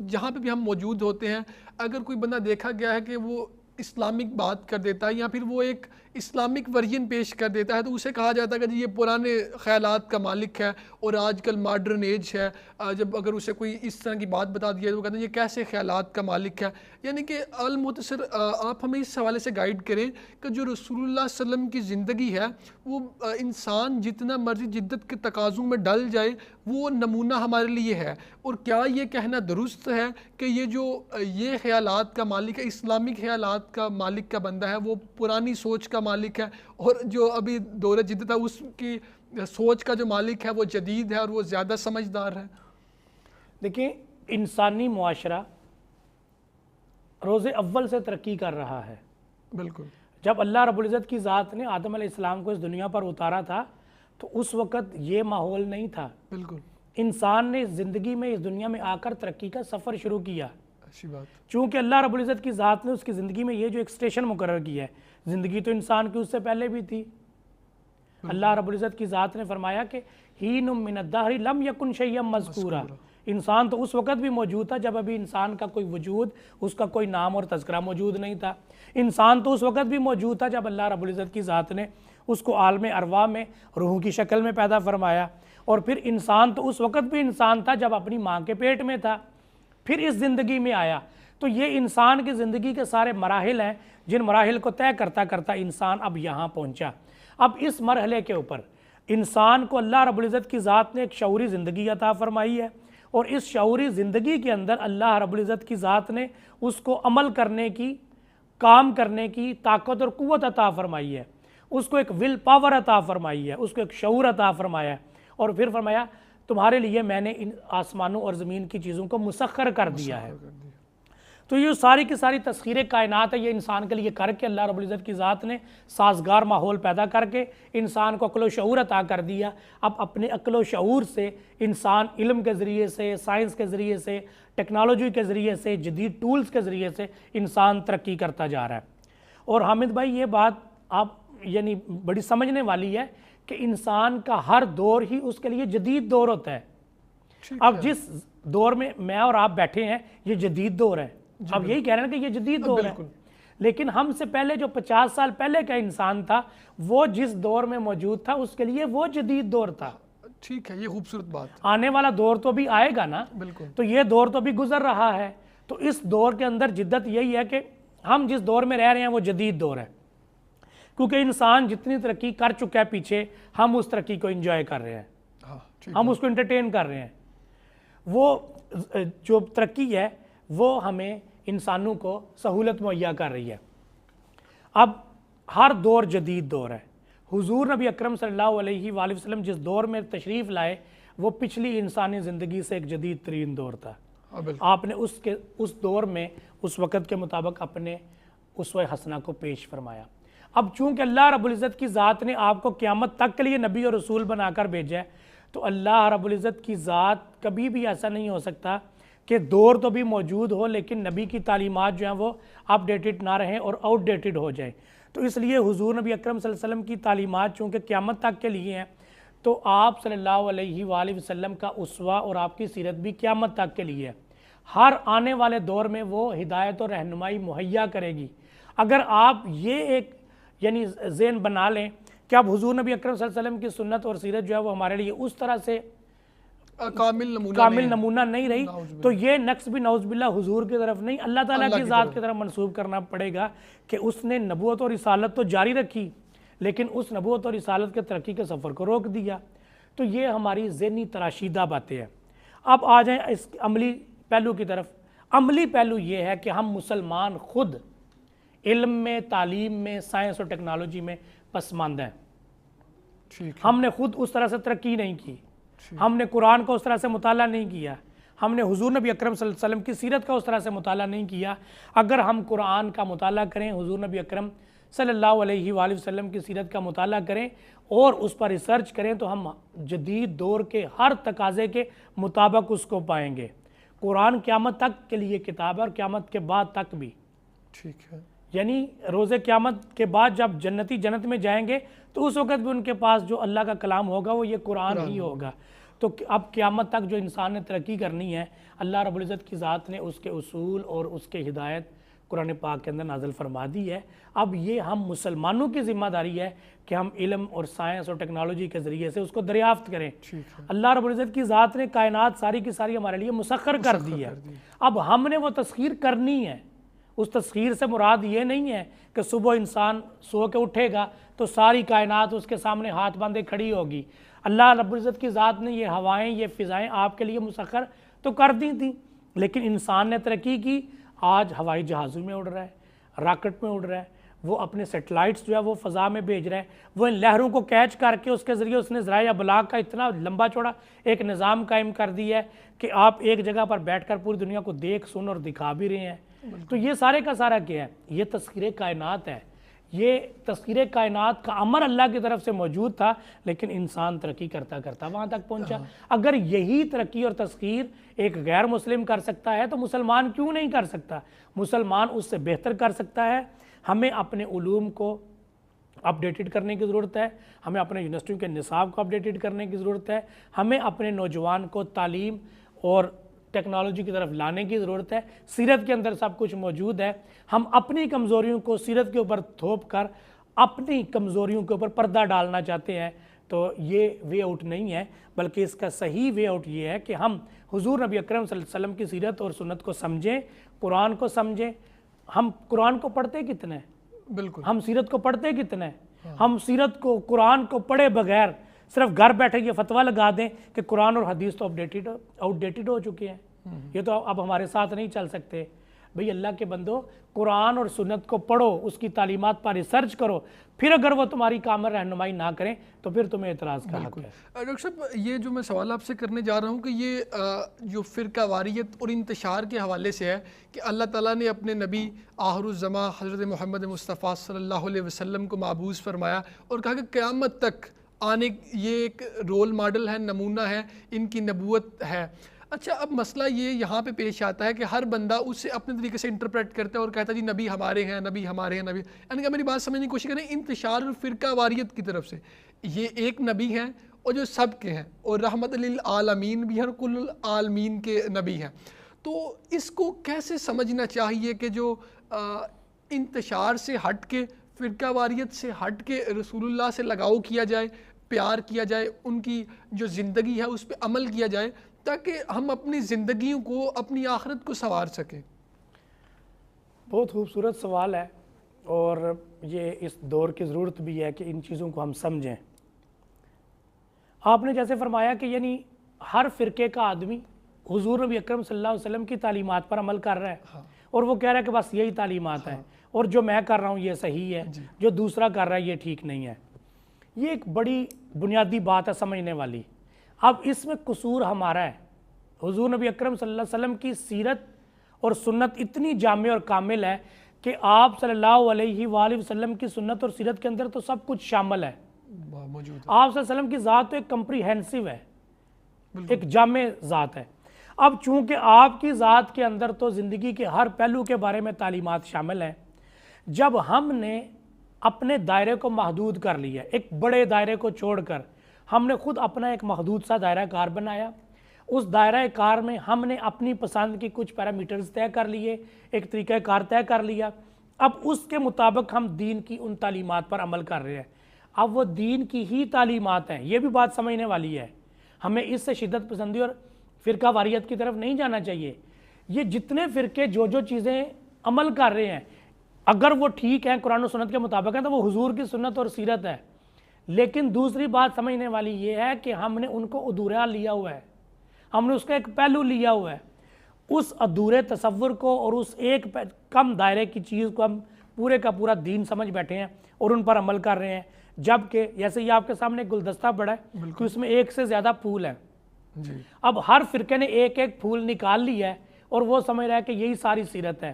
جہاں پہ بھی ہم موجود ہوتے ہیں، اگر کوئی بندہ دیکھا گیا ہے کہ وہ اسلامک بات کر دیتا ہے یا پھر وہ ایک اسلامک ورژن پیش کر دیتا ہے، تو اسے کہا جاتا ہے کہ جی یہ پرانے خیالات کا مالک ہے اور آج کل ماڈرن ایج ہے۔ جب اگر اسے کوئی اس طرح کی بات بتا دی ہے تو وہ کہتے ہیں یہ کیسے خیالات کا مالک ہے۔ یعنی کہ المختصر آپ ہمیں اس حوالے سے گائیڈ کریں کہ جو رسول اللہ صلی اللہ علیہ وسلم کی زندگی ہے، وہ انسان جتنا مرضی جدت کے تقاضوں میں ڈل جائے وہ نمونہ ہمارے لیے ہے، اور کیا یہ کہنا درست ہے کہ یہ خیالات کا مالک ہے، اسلامک خیالات کا مالک کا بندہ ہے، وہ پرانی سوچ کا مالک ہے، اور جو ابھی دور جدت ہے اس کی سوچ کا جو مالک ہے وہ جدید ہے اور وہ زیادہ سمجھدار ہے؟ دیکھیں، انسانی معاشرہ روز اول سے ترقی کر رہا ہے۔ بالکل۔ جب اللہ رب العزت کی ذات نے آدم علیہ السلام کو اس دنیا پر اتارا تھا تو اس وقت یہ ماحول نہیں تھا۔ بالکل۔ انسان نے زندگی میں اس دنیا میں آ کر ترقی کا سفر شروع کیا۔ اچھی بات۔ چونکہ اللہ رب العزت کی ذات نے اس کی زندگی میں یہ جو ایک اسٹیشن مقرر کیا ہے، زندگی تو انسان کی اس سے پہلے بھی تھی۔ اللہ رب العزت کی ذات نے فرمایا کہ ہین من الدہر لم یکن شیئا مذکورا، انسان تو اس وقت بھی موجود تھا جب ابھی انسان کا کوئی وجود، اس کا کوئی نام اور تذکرہ موجود نہیں تھا۔ انسان تو اس وقت بھی موجود تھا جب اللہ رب العزت کی ذات نے اس کو عالم ارواح میں روح کی شکل میں پیدا فرمایا، اور پھر انسان تو اس وقت بھی انسان تھا جب اپنی ماں کے پیٹ میں تھا، پھر اس زندگی میں آیا۔ تو یہ انسان کی زندگی کے سارے مراحل ہیں جن مراحل کو طے کرتا کرتا انسان اب یہاں پہنچا۔ اب اس مرحلے کے اوپر انسان کو اللہ رب العزت کی ذات نے ایک شعوری زندگی عطا فرمائی ہے، اور اس شعوری زندگی کے اندر اللہ رب العزت کی ذات نے اس کو عمل کرنے کی، کام کرنے کی طاقت اور قوت عطا فرمائی ہے، اس کو ایک ول پاور عطا فرمائی ہے، اس کو ایک شعور عطا فرمایا ہے، اور پھر فرمایا تمہارے لیے میں نے ان آسمانوں اور زمین کی چیزوں کو مسخر کر دیا ہے۔ تو یہ ساری کی ساری تسخیر کائنات ہے، یہ انسان کے لیے کر کے اللہ رب العزت کی ذات نے سازگار ماحول پیدا کر کے انسان کو عقل و شعور عطا کر دیا۔ اب اپنے عقل و شعور سے انسان علم کے ذریعے سے، سائنس کے ذریعے سے، ٹیکنالوجی کے ذریعے سے، جدید ٹولز کے ذریعے سے انسان ترقی کرتا جا رہا ہے۔ اور حامد بھائی، یہ بات آپ یعنی بڑی سمجھنے والی ہے کہ انسان کا ہر دور ہی اس کے لیے جدید دور ہوتا ہے۔ اب جس دور میں میں اور آپ بیٹھے ہیں یہ جدید دور ہے، اب یہی کہہ رہے ہیں کہ یہ جدید دور ہے، لیکن ہم سے پہلے جو 50 سال پہلے کا انسان تھا وہ جس دور میں موجود تھا اس کے لیے وہ جدید دور تھا۔ ٹھیک ہے، یہ خوبصورت بات۔ آنے والا دور تو بھی آئے گا نا، بالکل۔ تو یہ دور تو بھی گزر رہا ہے، تو اس دور کے اندر جدت یہی ہے کہ ہم جس دور میں رہ رہے ہیں وہ جدید دور ہے، کیونکہ انسان جتنی ترقی کر چکا ہے پیچھے، ہم اس ترقی کو انجوائے کر رہے ہیں، ہم اس کو انٹرٹین کر رہے ہیں۔ وہ جو ترقی ہے وہ ہمیں انسانوں کو سہولت مہیا کر رہی ہے۔ اب ہر دور جدید دور ہے۔ حضور نبی اکرم صلی اللہ علیہ وآلہ وسلم جس دور میں تشریف لائے وہ پچھلی انسانی زندگی سے ایک جدید ترین دور تھا۔ آپ نے اس دور میں اس وقت کے مطابق اپنے اسوہ حسنہ کو پیش فرمایا۔ اب چونکہ اللہ رب العزت کی ذات نے آپ کو قیامت تک کے لیے نبی اور رسول بنا کر بھیجا ہے، تو اللہ رب العزت کی ذات کبھی بھی ایسا نہیں ہو سکتا کہ دور تو بھی موجود ہو لیکن نبی کی تعلیمات جو ہیں وہ اپ ڈیٹڈ نہ رہیں اور آؤٹ ڈیٹڈ ہو جائیں۔ تو اس لیے حضور نبی اکرم صلی اللہ علیہ وسلم کی تعلیمات چونکہ قیامت تک کے لیے ہیں، تو آپ صلی اللہ علیہ وآلہ وسلم کا اسوہ اور آپ کی سیرت بھی قیامت تک کے لیے ہے۔ ہر آنے والے دور میں وہ ہدایت اور رہنمائی مہیا کرے گی۔ اگر آپ یہ ایک یعنی ذہن بنا لیں کہ اب حضور نبی اکرم صلی اللہ علیہ وسلم کی سنت اور سیرت جو ہے وہ ہمارے لیے اس طرح سے کامل نمونہ نہیں رہی، تو یہ نقص بھی نعوذ باللہ حضور کی طرف نہیں، اللہ تعالیٰ کی ذات کی طرف منسوب کرنا پڑے گا کہ اس نے نبوت اور رسالت تو جاری رکھی لیکن اس نبوت اور رسالت کے ترقی کے سفر کو روک دیا۔ تو یہ ہماری ذہنی تراشیدہ باتیں ہیں۔ اب آ جائیں اس عملی پہلو کی طرف۔ عملی پہلو یہ ہے کہ ہم مسلمان خود علم میں، تعلیم میں، سائنس اور ٹیکنالوجی میں پسماندہ ہیں۔ ہم نے خود اس طرح سے ترقی نہیں کی، ہم نے قرآن کو اس طرح سے مطالعہ نہیں کیا، ہم نے حضور نبی اکرم صلی اللہ علیہ وسلم کی سیرت کا اس طرح سے مطالعہ نہیں کیا۔ اگر ہم قرآن کا مطالعہ کریں، حضور نبی اکرم صلی اللہ علیہ وآلہ وسلم کی سیرت کا مطالعہ کریں اور اس پر ریسرچ کریں تو ہم جدید دور کے ہر تقاضے کے مطابق اس کو پائیں گے۔ قرآن قیامت تک کے لیے کتاب ہے اور قیامت کے بعد تک بھی۔ ٹھیک ہے، یعنی روز قیامت کے بعد جب جنتی جنت میں جائیں گے تو اس وقت بھی ان کے پاس جو اللہ کا کلام ہوگا وہ یہ قرآن ہی ہوگا۔ تو اب قیامت تک جو انسان نے ترقی کرنی ہے، اللہ رب العزت کی ذات نے اس کے اصول اور اس کے ہدایت قرآن پاک کے اندر نازل فرما دی ہے۔ اب یہ ہم مسلمانوں کی ذمہ داری ہے کہ ہم علم اور سائنس اور ٹیکنالوجی کے ذریعے سے اس کو دریافت کریں۔ اللہ رب العزت کی ذات نے کائنات ساری کی ساری ہمارے لیے مسخر کر دی ہے، اب ہم نے وہ تسخیر کرنی ہے۔ اس تسخیر سے مراد یہ نہیں ہے کہ صبح انسان سو کے اٹھے گا تو ساری کائنات اس کے سامنے ہاتھ باندھے کھڑی ہوگی۔ اللہ رب العزت کی ذات نے یہ ہوائیں، یہ فضائیں آپ کے لیے مسخر تو کر دی تھیں، لیکن انسان نے ترقی کی، آج ہوائی جہازوں میں اڑ رہا ہے، راکٹ میں اڑ رہا ہے، وہ اپنے سیٹلائٹس جو ہے وہ فضا میں بھیج رہا ہے، وہ ان لہروں کو کیچ کر کے اس کے ذریعے اس نے ذرائع ابلاغ کا اتنا لمبا چوڑا ایک نظام قائم کر دیا ہے کہ آپ ایک جگہ پر بیٹھ کر پوری دنیا کو دیکھ سن اور دکھا بھی رہے ہیں۔ تو یہ سارے کا سارا کیا ہے؟ یہ تسخیر کائنات ہے۔ یہ تسخیر کائنات کا امر اللہ کی طرف سے موجود تھا، لیکن انسان ترقی کرتا کرتا وہاں تک پہنچا۔ اگر یہی ترقی اور تسخیر ایک غیر مسلم کر سکتا ہے تو مسلمان کیوں نہیں کر سکتا؟ مسلمان اس سے بہتر کر سکتا ہے۔ ہمیں اپنے علوم کو اپڈیٹڈ کرنے کی ضرورت ہے، ہمیں اپنے یونیورسٹیوں کے نصاب کو اپڈیٹڈ کرنے کی ضرورت ہے، ہمیں اپنے نوجوان کو تعلیم اور ٹیکنالوجی کی طرف لانے کی ضرورت ہے۔ سیرت کے اندر سب کچھ موجود ہے، ہم اپنی کمزوریوں کو سیرت کے اوپر تھوپ کر اپنی کمزوریوں کے اوپر پردہ ڈالنا چاہتے ہیں، تو یہ وے آؤٹ نہیں ہے، بلکہ اس کا صحیح وے آؤٹ یہ ہے کہ ہم حضور نبی اکرم صلی اللہ علیہ وسلم کی سیرت اور سنت کو سمجھیں، قرآن کو سمجھیں۔ ہم قرآن کو پڑھتے کتنے ہیں؟ بالکل۔ ہم سیرت کو پڑھتے کتنے ہیں؟ ہم سیرت کو، قرآن کو پڑھے بغیر صرف گھر بیٹھے یہ فتویٰ لگا دیں کہ قرآن اور حدیث تو آؤٹ ڈیٹڈ ہو چکے ہیں، یہ تو اب ہمارے ساتھ نہیں چل سکتے۔ بھئی اللہ کے بندو، قرآن اور سنت کو پڑھو، اس کی تعلیمات پر ریسرچ کرو، پھر اگر وہ تمہاری کامل رہنمائی نہ کریں تو پھر تمہیں اعتراض کا حق ہے۔ ڈاکٹر صاحب، یہ جو میں سوال آپ سے کرنے جا رہا ہوں کہ یہ جو فرقہ واریت اور انتشار کے حوالے سے ہے کہ اللہ تعالیٰ نے اپنے نبی آخر الزماں حضرت محمد مصطفیٰ صلی اللہ علیہ وسلم کو مابعوث فرمایا اور کہا کہ قیامت تک آنے یہ ایک رول ماڈل ہے، نمونہ ہے، ان کی نبوت ہے۔ اچھا، اب مسئلہ یہ یہاں پہ پیش آتا ہے کہ ہر بندہ اسے اپنے طریقے سے انٹرپریٹ کرتا ہے اور کہتا ہے جی نبی ہمارے ہیں، نبی ہمارے ہیں، نبی، یعنی کہ میری بات سمجھنے کی کوشش کریں، انتشار اور فرقہ واریت کی طرف سے یہ ایک نبی ہیں اور جو سب کے ہیں اور رحمت للعالمین بھی ہیں اور کل العالمین کے نبی ہیں، تو اس کو کیسے سمجھنا چاہیے کہ جو انتشار سے ہٹ کے، فرقہ واریت سے ہٹ کے رسول اللہ سے لگاؤ کیا جائے، پیار کیا جائے، ان کی جو زندگی ہے اس پہ عمل کیا جائے تاکہ ہم اپنی زندگیوں کو، اپنی آخرت کو سنوار سکیں؟ بہت خوبصورت سوال ہے اور یہ اس دور کی ضرورت بھی ہے کہ ان چیزوں کو ہم سمجھیں۔ آپ نے جیسے فرمایا کہ یعنی ہر فرقے کا آدمی حضور نبی اکرم صلی اللہ علیہ وسلم کی تعلیمات پر عمل کر رہا ہے اور وہ کہہ رہا ہے کہ بس یہی تعلیمات ہیں اور جو میں کر رہا ہوں یہ صحیح ہے، جو دوسرا کر رہا ہے یہ ٹھیک نہیں ہے۔ یہ ایک بڑی بنیادی بات ہے سمجھنے والی۔ اب اس میں قصور ہمارا ہے۔ حضور نبی اکرم صلی اللہ علیہ وسلم کی سیرت اور سنت اتنی جامع اور کامل ہے کہ آپ صلی اللہ علیہ وآلہ وسلم کی سنت اور سیرت کے اندر تو سب کچھ شامل ہے۔ آپ صلی اللہ علیہ وسلم کی ذات تو ایک کمپریہنسو ہے، ایک جامع ذات ہے۔ اب چونکہ آپ کی ذات کے اندر تو زندگی کے ہر پہلو کے بارے میں تعلیمات شامل ہیں، جب ہم نے اپنے دائرے کو محدود کر لیا، ایک بڑے دائرے کو چھوڑ کر ہم نے خود اپنا ایک محدود سا دائرہ کار بنایا، اس دائرہ کار میں ہم نے اپنی پسند کی کچھ پیرامیٹرز طے کر لیے، ایک طریقہ کار طے کر لیا، اب اس کے مطابق ہم دین کی ان تعلیمات پر عمل کر رہے ہیں۔ اب وہ دین کی ہی تعلیمات ہیں، یہ بھی بات سمجھنے والی ہے۔ ہمیں اس سے شدت پسندی اور فرقہ واریت کی طرف نہیں جانا چاہیے. یہ جتنے فرقے جو چیزیں عمل کر رہے ہیں اگر وہ ٹھیک ہیں قرآن و سنت کے مطابق ہیں تو وہ حضور کی سنت اور سیرت ہے. لیکن دوسری بات سمجھنے والی یہ ہے کہ ہم نے ان کو ادھورا لیا ہوا ہے, ہم نے اس کا ایک پہلو لیا ہوا ہے. اس ادھورے تصور کو اور اس ایک کم دائرے کی چیز کو ہم پورے کا پورا دین سمجھ بیٹھے ہیں اور ان پر عمل کر رہے ہیں, جبکہ جیسے یہ آپ کے سامنے گلدستہ پڑا ہے کہ اس میں ایک سے زیادہ پھول ہیں. اب ہر فرقے نے ایک ایک پھول نکال لیا ہے اور وہ سمجھ رہا ہے کہ یہی ساری سیرت ہے,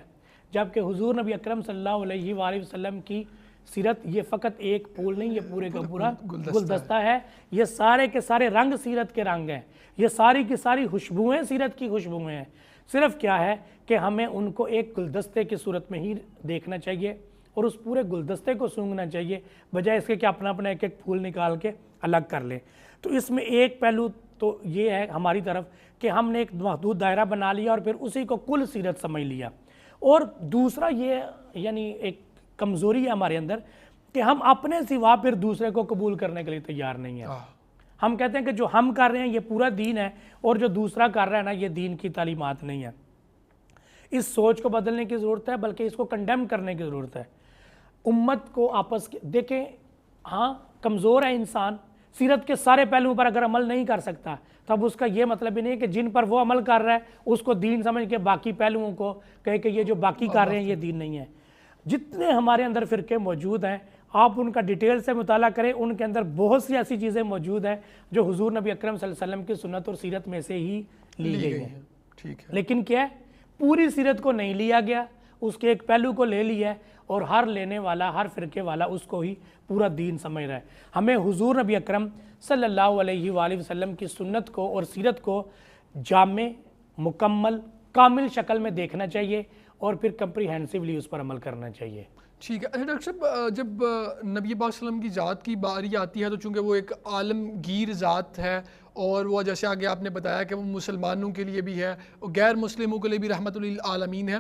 جبکہ حضور نبی اکرم صلی اللہ علیہ وآلہ وسلم کی سیرت یہ فقط ایک پھول نہیں, یہ پورے کا پورا گلدستہ ہے. یہ سارے کے سارے رنگ سیرت کے رنگ ہیں, یہ ساری کی ساری خوشبوئیں سیرت کی خوشبوئیں ہیں. صرف کیا ہے کہ ہمیں ان کو ایک گلدستے کی صورت میں ہی دیکھنا چاہیے اور اس پورے گلدستے کو سونگھنا چاہیے, بجائے اس کے کہ اپنا اپنا ایک ایک پھول نکال کے الگ کر لیں. تو اس میں ایک پہلو تو یہ ہے ہماری طرف کہ ہم نے ایک محدود دائرہ بنا لیا اور پھر اسی کو کل سیرت سمجھ لیا. اور دوسرا یہ یعنی ایک کمزوری ہے ہمارے اندر کہ ہم اپنے سوا پھر دوسرے کو قبول کرنے کے لیے تیار نہیں ہیں. ہم کہتے ہیں کہ جو ہم کر رہے ہیں یہ پورا دین ہے اور جو دوسرا کر رہا ہے نا یہ دین کی تعلیمات نہیں ہے. اس سوچ کو بدلنے کی ضرورت ہے, بلکہ اس کو کنڈیم کرنے کی ضرورت ہے. امت کو آپس دیکھیں, ہاں کمزور ہے انسان, سیرت کے سارے پہلوؤں پر اگر عمل نہیں کر سکتا تب اس کا یہ مطلب ہی نہیں کہ جن پر وہ عمل کر رہا ہے اس کو دین سمجھ کے باقی پہلوؤں کو کہے کہ یہ جو باقی کر رہے ہیں یہ دین نہیں ہے. جتنے ہمارے اندر فرقے موجود ہیں آپ ان کا ڈیٹیل سے مطالعہ کریں, ان کے اندر بہت سی ایسی چیزیں موجود ہیں جو حضور نبی اکرم صلی اللہ علیہ وسلم کی سنت اور سیرت میں سے ہی لی گئی ہیں. ٹھیک ہے, لیکن کیا ہے پوری سیرت کو نہیں لیا گیا, اس کے ایک پہلو کو لے لیا ہے اور ہر لینے والا ہر فرقے والا اس کو ہی پورا دین سمجھ رہا ہے. ہمیں حضور نبی اکرم صلی اللہ علیہ وآلہ وسلم کی سنت کو اور سیرت کو جامع, مکمل, کامل شکل میں دیکھنا چاہیے اور پھر کمپریہنسولی اس پر عمل کرنا چاہیے. ٹھیک ہے. اچھا ڈاکٹر صاحب, جب نبی پاک صلی اللہ علیہ وسلم کی ذات کی باری آتی ہے تو چونکہ وہ ایک عالمگیر ذات ہے اور وہ جیسے آگے آپ نے بتایا کہ وہ مسلمانوں کے لیے بھی ہے اور غیر مسلموں کے لیے بھی رحمت للعالمین ہے,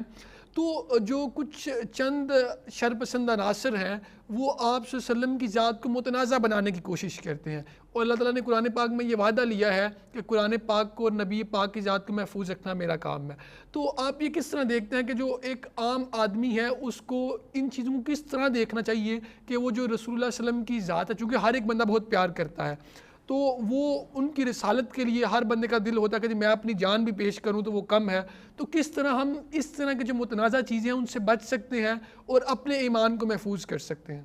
تو جو کچھ چند شرپسند عناصر ہیں وہ آپ صلی اللہ علیہ وسلم کی ذات کو متنازع بنانے کی کوشش کرتے ہیں, اور اللہ تعالیٰ نے قرآن پاک میں یہ وعدہ لیا ہے کہ قرآن پاک کو اور نبی پاک کی ذات کو محفوظ رکھنا میرا کام ہے. تو آپ یہ کس طرح دیکھتے ہیں کہ جو ایک عام آدمی ہے اس کو ان چیزوں کو کس طرح دیکھنا چاہیے کہ وہ جو رسول اللہ صلی اللہ علیہ وسلم کی ذات ہے, چونکہ ہر ایک بندہ بہت پیار کرتا ہے تو وہ ان کی رسالت کے لیے ہر بندے کا دل ہوتا ہے کہ میں اپنی جان بھی پیش کروں تو وہ کم ہے, تو کس طرح ہم اس طرح کے جو متنازع چیزیں ہیں ان سے بچ سکتے ہیں اور اپنے ایمان کو محفوظ کر سکتے ہیں؟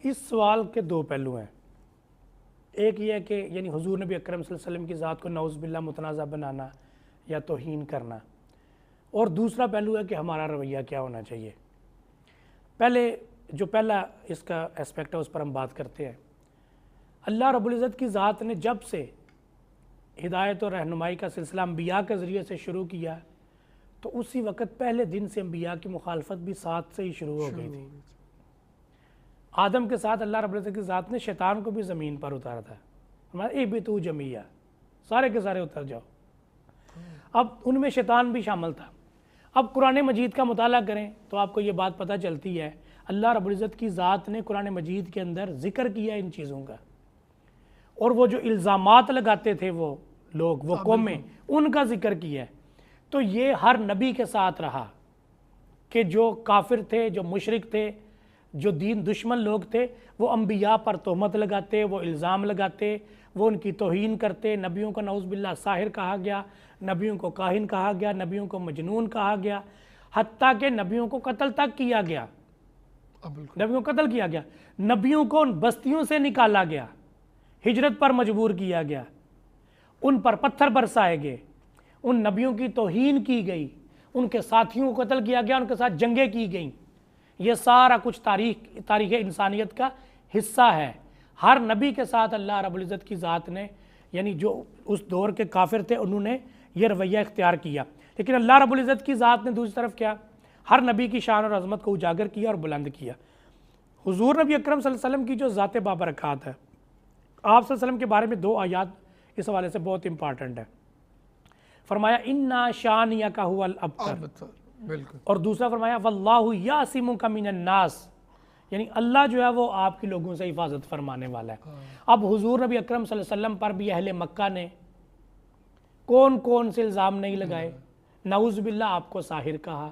اس سوال کے دو پہلو ہیں. ایک یہ ہے کہ یعنی حضور نبی اکرم صلی اللہ علیہ وسلم کی ذات کو نعوذ باللہ متنازع بنانا یا توہین کرنا, اور دوسرا پہلو ہے کہ ہمارا رویہ کیا ہونا چاہیے. پہلا اس کا اسپیکٹ ہے اس پر ہم بات کرتے ہیں. اللہ رب العزت کی ذات نے جب سے ہدایت اور رہنمائی کا سلسلہ انبیاء کے ذریعے سے شروع کیا تو اسی وقت پہلے دن سے انبیاء کی مخالفت بھی ساتھ سے ہی شروع ہو گئی تھی. آدم کے ساتھ اللہ رب العزت کی ذات نے شیطان کو بھی زمین پر اتارا تھا, ہمارا اہبطوا جمیعا, سارے کے سارے اتر جاؤ. اب ان میں شیطان بھی شامل تھا. اب قرآن مجید کا مطالعہ کریں تو آپ کو یہ بات پتہ چلتی ہے اللہ رب العزت کی ذات نے قرآن مجید کے اندر ذکر کیا ان چیزوں کا, اور وہ جو الزامات لگاتے تھے وہ لوگ, وہ قومیں, ان کا ذکر کیا ہے. تو یہ ہر نبی کے ساتھ رہا کہ جو کافر تھے, جو مشرک تھے, جو دین دشمن لوگ تھے, وہ انبیاء پر تہمت لگاتے, وہ الزام لگاتے, وہ ان کی توہین کرتے. نبیوں کو نعوذ باللہ ساحر کہا گیا, نبیوں کو کاہن کہا گیا, نبیوں کو مجنون کہا گیا, حتیٰ کہ نبیوں کو قتل تک کیا گیا. نبیوں کو قتل کیا گیا, نبیوں کو ان بستیوں سے نکالا گیا, ہجرت پر مجبور کیا گیا, ان پر پتھر برسائے گئے, ان نبیوں کی توہین کی گئی, ان کے ساتھیوں کو قتل کیا گیا, ان کے ساتھ جنگیں کی گئیں. یہ سارا کچھ تاریخ انسانیت کا حصہ ہے. ہر نبی کے ساتھ اللہ رب العزت کی ذات نے یعنی جو اس دور کے کافر تھے انہوں نے یہ رویہ اختیار کیا. لیکن اللہ رب العزت کی ذات نے دوسری طرف کیا, ہر نبی کی شان اور عظمت کو اجاگر کیا اور بلند کیا. حضور نبی اکرم صلی اللہ علیہ وسلم کی جو ذات بابرکات ہے, آپ صلی اللہ علیہ وسلم کے بارے میں دو آیات اس حوالے سے بہت امپارٹنٹ ہے. فرمایا انا شانیک هو الابتر, بالکل, اور دوسرا فرمایا واللہ یعصمک من الناس, یعنی اللہ جو ہے وہ آپ کے لوگوں سے حفاظت فرمانے والا ہے۔ اب حضور نبی اکرم صلی اللہ علیہ وسلم پر بھی اہل مکہ نے کون کون سے الزام نہیں لگائے؟ نعوذ باللہ آپ کو ساحر کہا،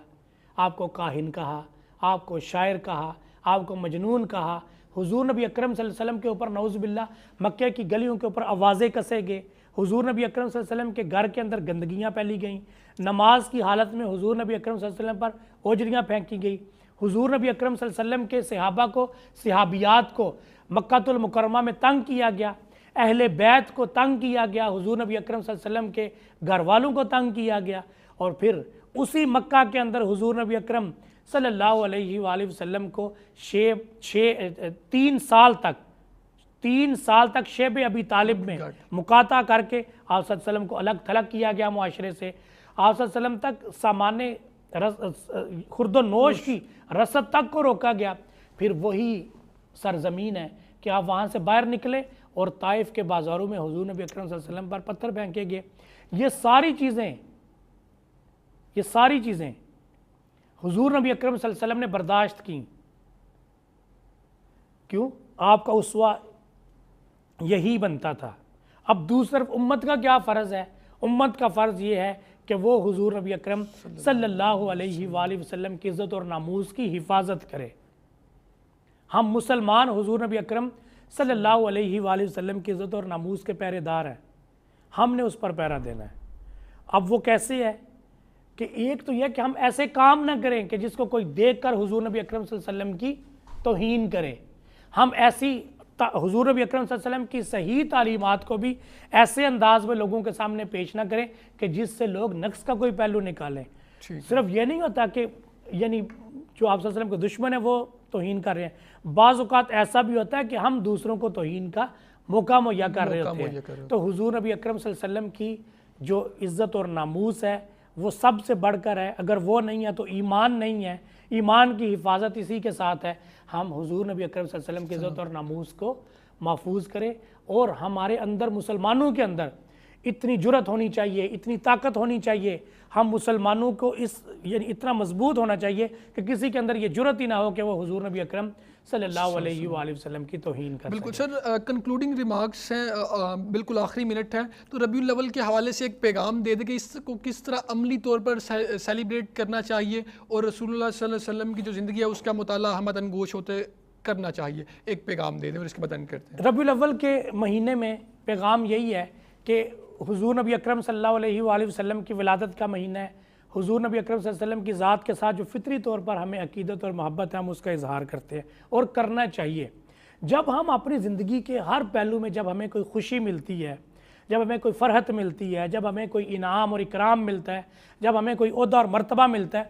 آپ کو کاہن کہا، آپ کو شاعر کہا، آپ کو مجنون کہا۔ حضور نبی اکرم صلی اللہ علیہ وسلم کے اوپر نعوذ باللہ مکہ کی گلیوں کے اوپر آوازیں کسے گئے، حضور نبی اکرم صلی اللہ علیہ وسلم کے گھر کے اندر گندگیاں پھیلی گئیں، نماز کی حالت میں حضور نبی اکرم صلی اللہ علیہ وسلم پر اوجریاں پھینکی گئی، حضور نبی اکرم صلی اللہ علیہ وسلم کے صحابہ کو، صحابیات کو مکہ المکرمہ میں تنگ کیا گیا، اہل بیت کو تنگ کیا گیا، حضور نبی اکرم صلی اللہ علیہ وسلم کے گھر والوں کو تنگ کیا گیا، اور پھر اسی مکہ کے اندر حضور نبی اکرم صلی اللہ علیہ وآلہ وسلم کو 3 سال تک شیب ابی طالب میں مقاطع کر کے آپ صلی اللہ علیہ وسلم کو الگ تھلگ کیا گیا معاشرے سے۔ آپ صلی اللہ علیہ وسلم تک سامان خورد و نوش کی رسد تک کو روکا گیا۔ پھر وہی سرزمین ہے کہ آپ وہاں سے باہر نکلے اور طائف کے بازاروں میں حضور نبی اکرم صلی اللہ علیہ وسلم پر پتھر پھینکے گئے۔ یہ ساری چیزیں حضور نبی اکرم صلی اللہ علیہ وسلم نے برداشت کی۔ کیوں؟ آپ کا اسوہ یہی بنتا تھا۔ اب دوسری طرف امت کا کیا فرض ہے؟ امت کا فرض یہ ہے کہ وہ حضور نبی اکرم صلی اللہ علیہ وآلہ وسلم کی عزت اور ناموس کی حفاظت کرے۔ ہم مسلمان حضور نبی اکرم صلی اللہ علیہ وآلہ وسلم کی عزت اور ناموس کے پہرے دار ہیں، ہم نے اس پر پہرا دینا ہے۔ اب وہ کیسے ہے کہ ایک تو یہ کہ ہم ایسے کام نہ کریں کہ جس کو کوئی دیکھ کر حضور نبی اکرم صلی اللہ علیہ وسلم کی توہین کرے، ہم ایسی حضور نبی اکرم صلی اللہ علیہ وسلم کی صحیح تعلیمات کو بھی ایسے انداز میں لوگوں کے سامنے پیش نہ کریں کہ جس سے لوگ نقص کا کوئی پہلو نکالیں۔ صرف یہ نہیں ہوتا کہ یعنی جو آپ صلی اللہ علیہ وسلم کے دشمن ہیں وہ توہین کر رہے ہیں، بعض اوقات ایسا بھی ہوتا ہے کہ ہم دوسروں کو توہین کا موقع مہیا کر رہے ہوتے ہیں۔ تو حضور نبی اکرم صلی اللہ علیہ وسلم کی جو عزت اور ناموس ہے وہ سب سے بڑھ کر ہے، اگر وہ نہیں ہے تو ایمان نہیں ہے، ایمان کی حفاظت اسی کے ساتھ ہے۔ ہم حضور نبی اکرم صلی اللہ علیہ وسلم کی عزت اور ناموس کو محفوظ کریں، اور ہمارے اندر مسلمانوں کے اندر اتنی جرت ہونی چاہیے، اتنی طاقت ہونی چاہیے، ہم مسلمانوں کو یعنی اتنا مضبوط ہونا چاہیے کہ کسی کے اندر یہ جرت ہی نہ ہو کہ وہ حضور نبی اکرم صلی اللہ علیہ وآلہ وسلم کی توہین کر سکے۔ بالکل سر، کنکلوڈنگ ریمارکس ہیں، بالکل آخری منٹ ہے، تو ربیع الاول کے حوالے سے ایک پیغام دے دیں کہ اس کو کس طرح عملی طور پر سیلیبریٹ کرنا چاہیے، اور رسول اللہ صلی اللہ علیہ وسلم کی جو زندگی ہے اس کا مطالعہ ہم گوش ہوتے کرنا چاہیے، ایک پیغام دے دیں اور اس کے بعد اینڈ کرتے ہیں۔ ربیع الاول کے مہینے میں پیغام یہی ہے کہ حضور نبی اکرم صلی اللہ علیہ وآلہ وسلم کی ولادت کا مہینہ ہے۔ حضور نبی اکرم صلی اللہ علیہ وسلم کی ذات کے ساتھ جو فطری طور پر ہمیں عقیدت اور محبت ہے، ہم اس کا اظہار کرتے ہیں اور کرنا چاہیے۔ جب ہم اپنی زندگی کے ہر پہلو میں جب ہمیں کوئی خوشی ملتی ہے، جب ہمیں کوئی فرحت ملتی ہے، جب ہمیں کوئی انعام اور اکرام ملتا ہے، جب ہمیں کوئی عہدہ اور مرتبہ ملتا ہے،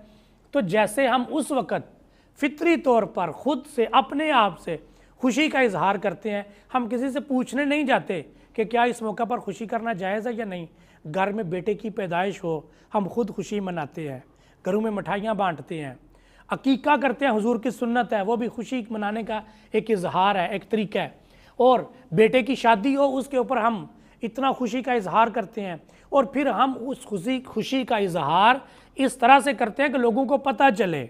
تو جیسے ہم اس وقت فطری طور پر خود سے اپنے آپ سے خوشی کا اظہار کرتے ہیں، ہم کسی سے پوچھنے نہیں جاتے کہ کیا اس موقع پر خوشی کرنا جائز ہے یا نہیں۔ گھر میں بیٹے کی پیدائش ہو، ہم خود خوشی مناتے ہیں، گھروں میں مٹھائیاں بانٹتے ہیں، عقیقہ کرتے ہیں، حضور کی سنت ہے، وہ بھی خوشی منانے کا ایک اظہار ہے، ایک طریقہ ہے، اور بیٹے کی شادی ہو اس کے اوپر ہم اتنا خوشی کا اظہار کرتے ہیں، اور پھر ہم اس خوشی کا اظہار اس طرح سے کرتے ہیں کہ لوگوں کو پتہ چلے۔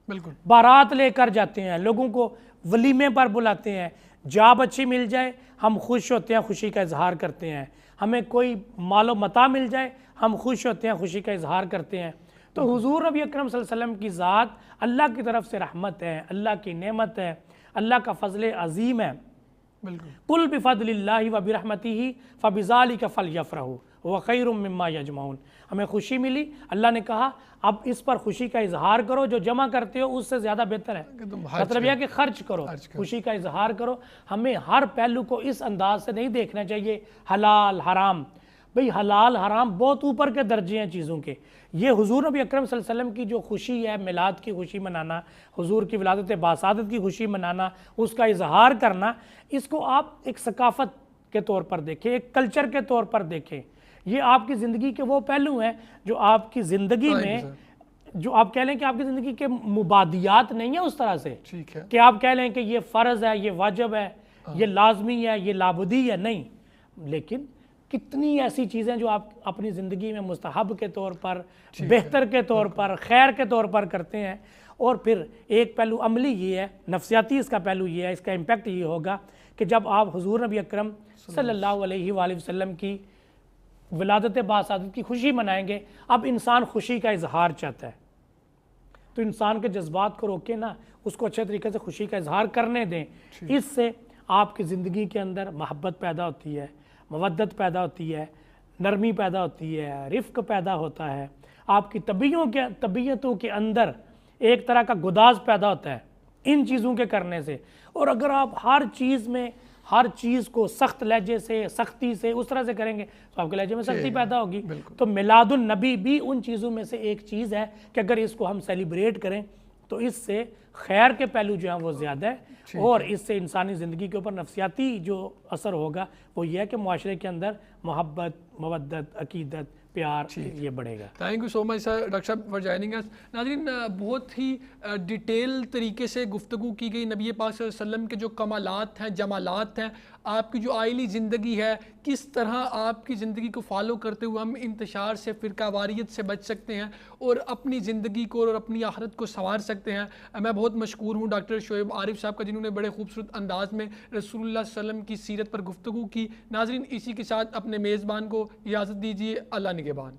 بالکل، بارات لے کر جاتے ہیں، لوگوں کو ولیمے پر بلاتے ہیں، جاب اچھی مل جائے ہم خوش ہوتے ہیں، خوشی کا اظہار کرتے ہیں، ہمیں کوئی مال و متاع مل جائے ہم خوش ہوتے ہیں، خوشی کا اظہار کرتے ہیں۔ تو حضور نبی اکرم صلی اللہ علیہ وسلم کی ذات اللہ کی طرف سے رحمت ہے، اللہ کی نعمت ہے، اللہ کا فضل عظیم ہے۔ بالکل، قل بفضل اللہ وبرحمتہ فبذلک فلیفرحوا هو خیر مما یجمعون۔ ہمیں خوشی ملی، اللہ نے کہا اب اس پر خوشی کا اظہار کرو، جو جمع کرتے ہو اس سے زیادہ بہتر ہے، مطلب یہ کہ خرچ کرو، خوشی کا اظہار کرو۔ ہمیں ہر پہلو کو اس انداز سے نہیں دیکھنا چاہیے، حلال حرام، بھئی حلال حرام بہت اوپر کے درجے ہیں چیزوں کے۔ یہ حضور نبی اکرم صلی اللہ علیہ وسلم کی جو خوشی ہے، میلاد کی خوشی منانا، حضور کی ولادت باسعادت کی خوشی منانا، اس کا اظہار کرنا، اس کو آپ ایک ثقافت کے طور پر دیکھیں، ایک کلچر کے طور پر دیکھیں۔ یہ آپ کی زندگی کے وہ پہلو ہیں جو آپ کی زندگی میں، جو آپ کہہ لیں کہ آپ کی زندگی کے مبادیات نہیں ہیں اس طرح سے کہ آپ کہہ لیں کہ یہ فرض ہے، یہ واجب ہے، یہ لازمی ہے، یہ لابدی ہے، نہیں، لیکن کتنی ایسی چیزیں جو آپ اپنی زندگی میں مستحب کے طور پر، بہتر کے طور پر، خیر کے طور پر کرتے ہیں. اور پھر ایک پہلو عملی یہ ہے، نفسیاتی اس کا پہلو یہ ہے، اس کا امپیکٹ یہ ہوگا کہ جب آپ حضور نبی اکرم صلی اللہ علیہ وآلہ وسلم کی ولادت باسعادت کی خوشی منائیں گے. اب انسان خوشی کا اظہار چاہتا ہے، تو انسان کے جذبات کو روکے نا، اس کو اچھے طریقے سے خوشی کا اظہار کرنے دیں. اس سے آپ کی زندگی کے اندر محبت پیدا ہوتی ہے، مودت پیدا ہوتی ہے، نرمی پیدا ہوتی ہے، رفق پیدا ہوتا ہے. آپ کی طبیعتوں کے اندر ایک طرح کا گداز پیدا ہوتا ہے ان چیزوں کے کرنے سے. اور اگر آپ ہر چیز میں ہر چیز کو سخت لہجے سے، سختی سے، اس طرح سے کریں گے تو آپ کے لہجے میں سختی پیدا ہوگی. تو میلاد النبی بھی ان چیزوں میں سے ایک چیز ہے کہ اگر اس کو ہم سیلیبریٹ کریں تو اس سے خیر کے پہلو جو ہیں وہ زیادہ ہے، اور اس سے انسانی زندگی کے اوپر نفسیاتی جو اثر ہوگا وہ یہ ہے کہ معاشرے کے اندر محبت، مودت، عقیدت، پیار یہ بڑھے گا. Thank you so much sir, doctor صاحب فار جوائننگ اس. ناظرین، بہت ہی ڈیٹیل طریقے سے گفتگو کی گئی نبی پاک صلی اللہ علیہ وسلم کے جو کمالات ہیں، جمالات ہیں، آپ کی جو آئلی زندگی ہے، کس طرح آپ کی زندگی کو فالو کرتے ہوئے ہم انتشار سے، فرقہ واریت سے بچ سکتے ہیں اور اپنی زندگی کو اور اپنی آخرت کو سنوار سکتے ہیں. میں بہت مشکور ہوں ڈاکٹر شعیب عارف صاحب کا، جنہوں نے بڑے خوبصورت انداز میں رسول اللہ صلی اللہ علیہ وسلم کی سیرت پر گفتگو کی. ناظرین، اسی کے ساتھ اپنے میزبان کو اجازت دیجیے. اللہ نگہبان.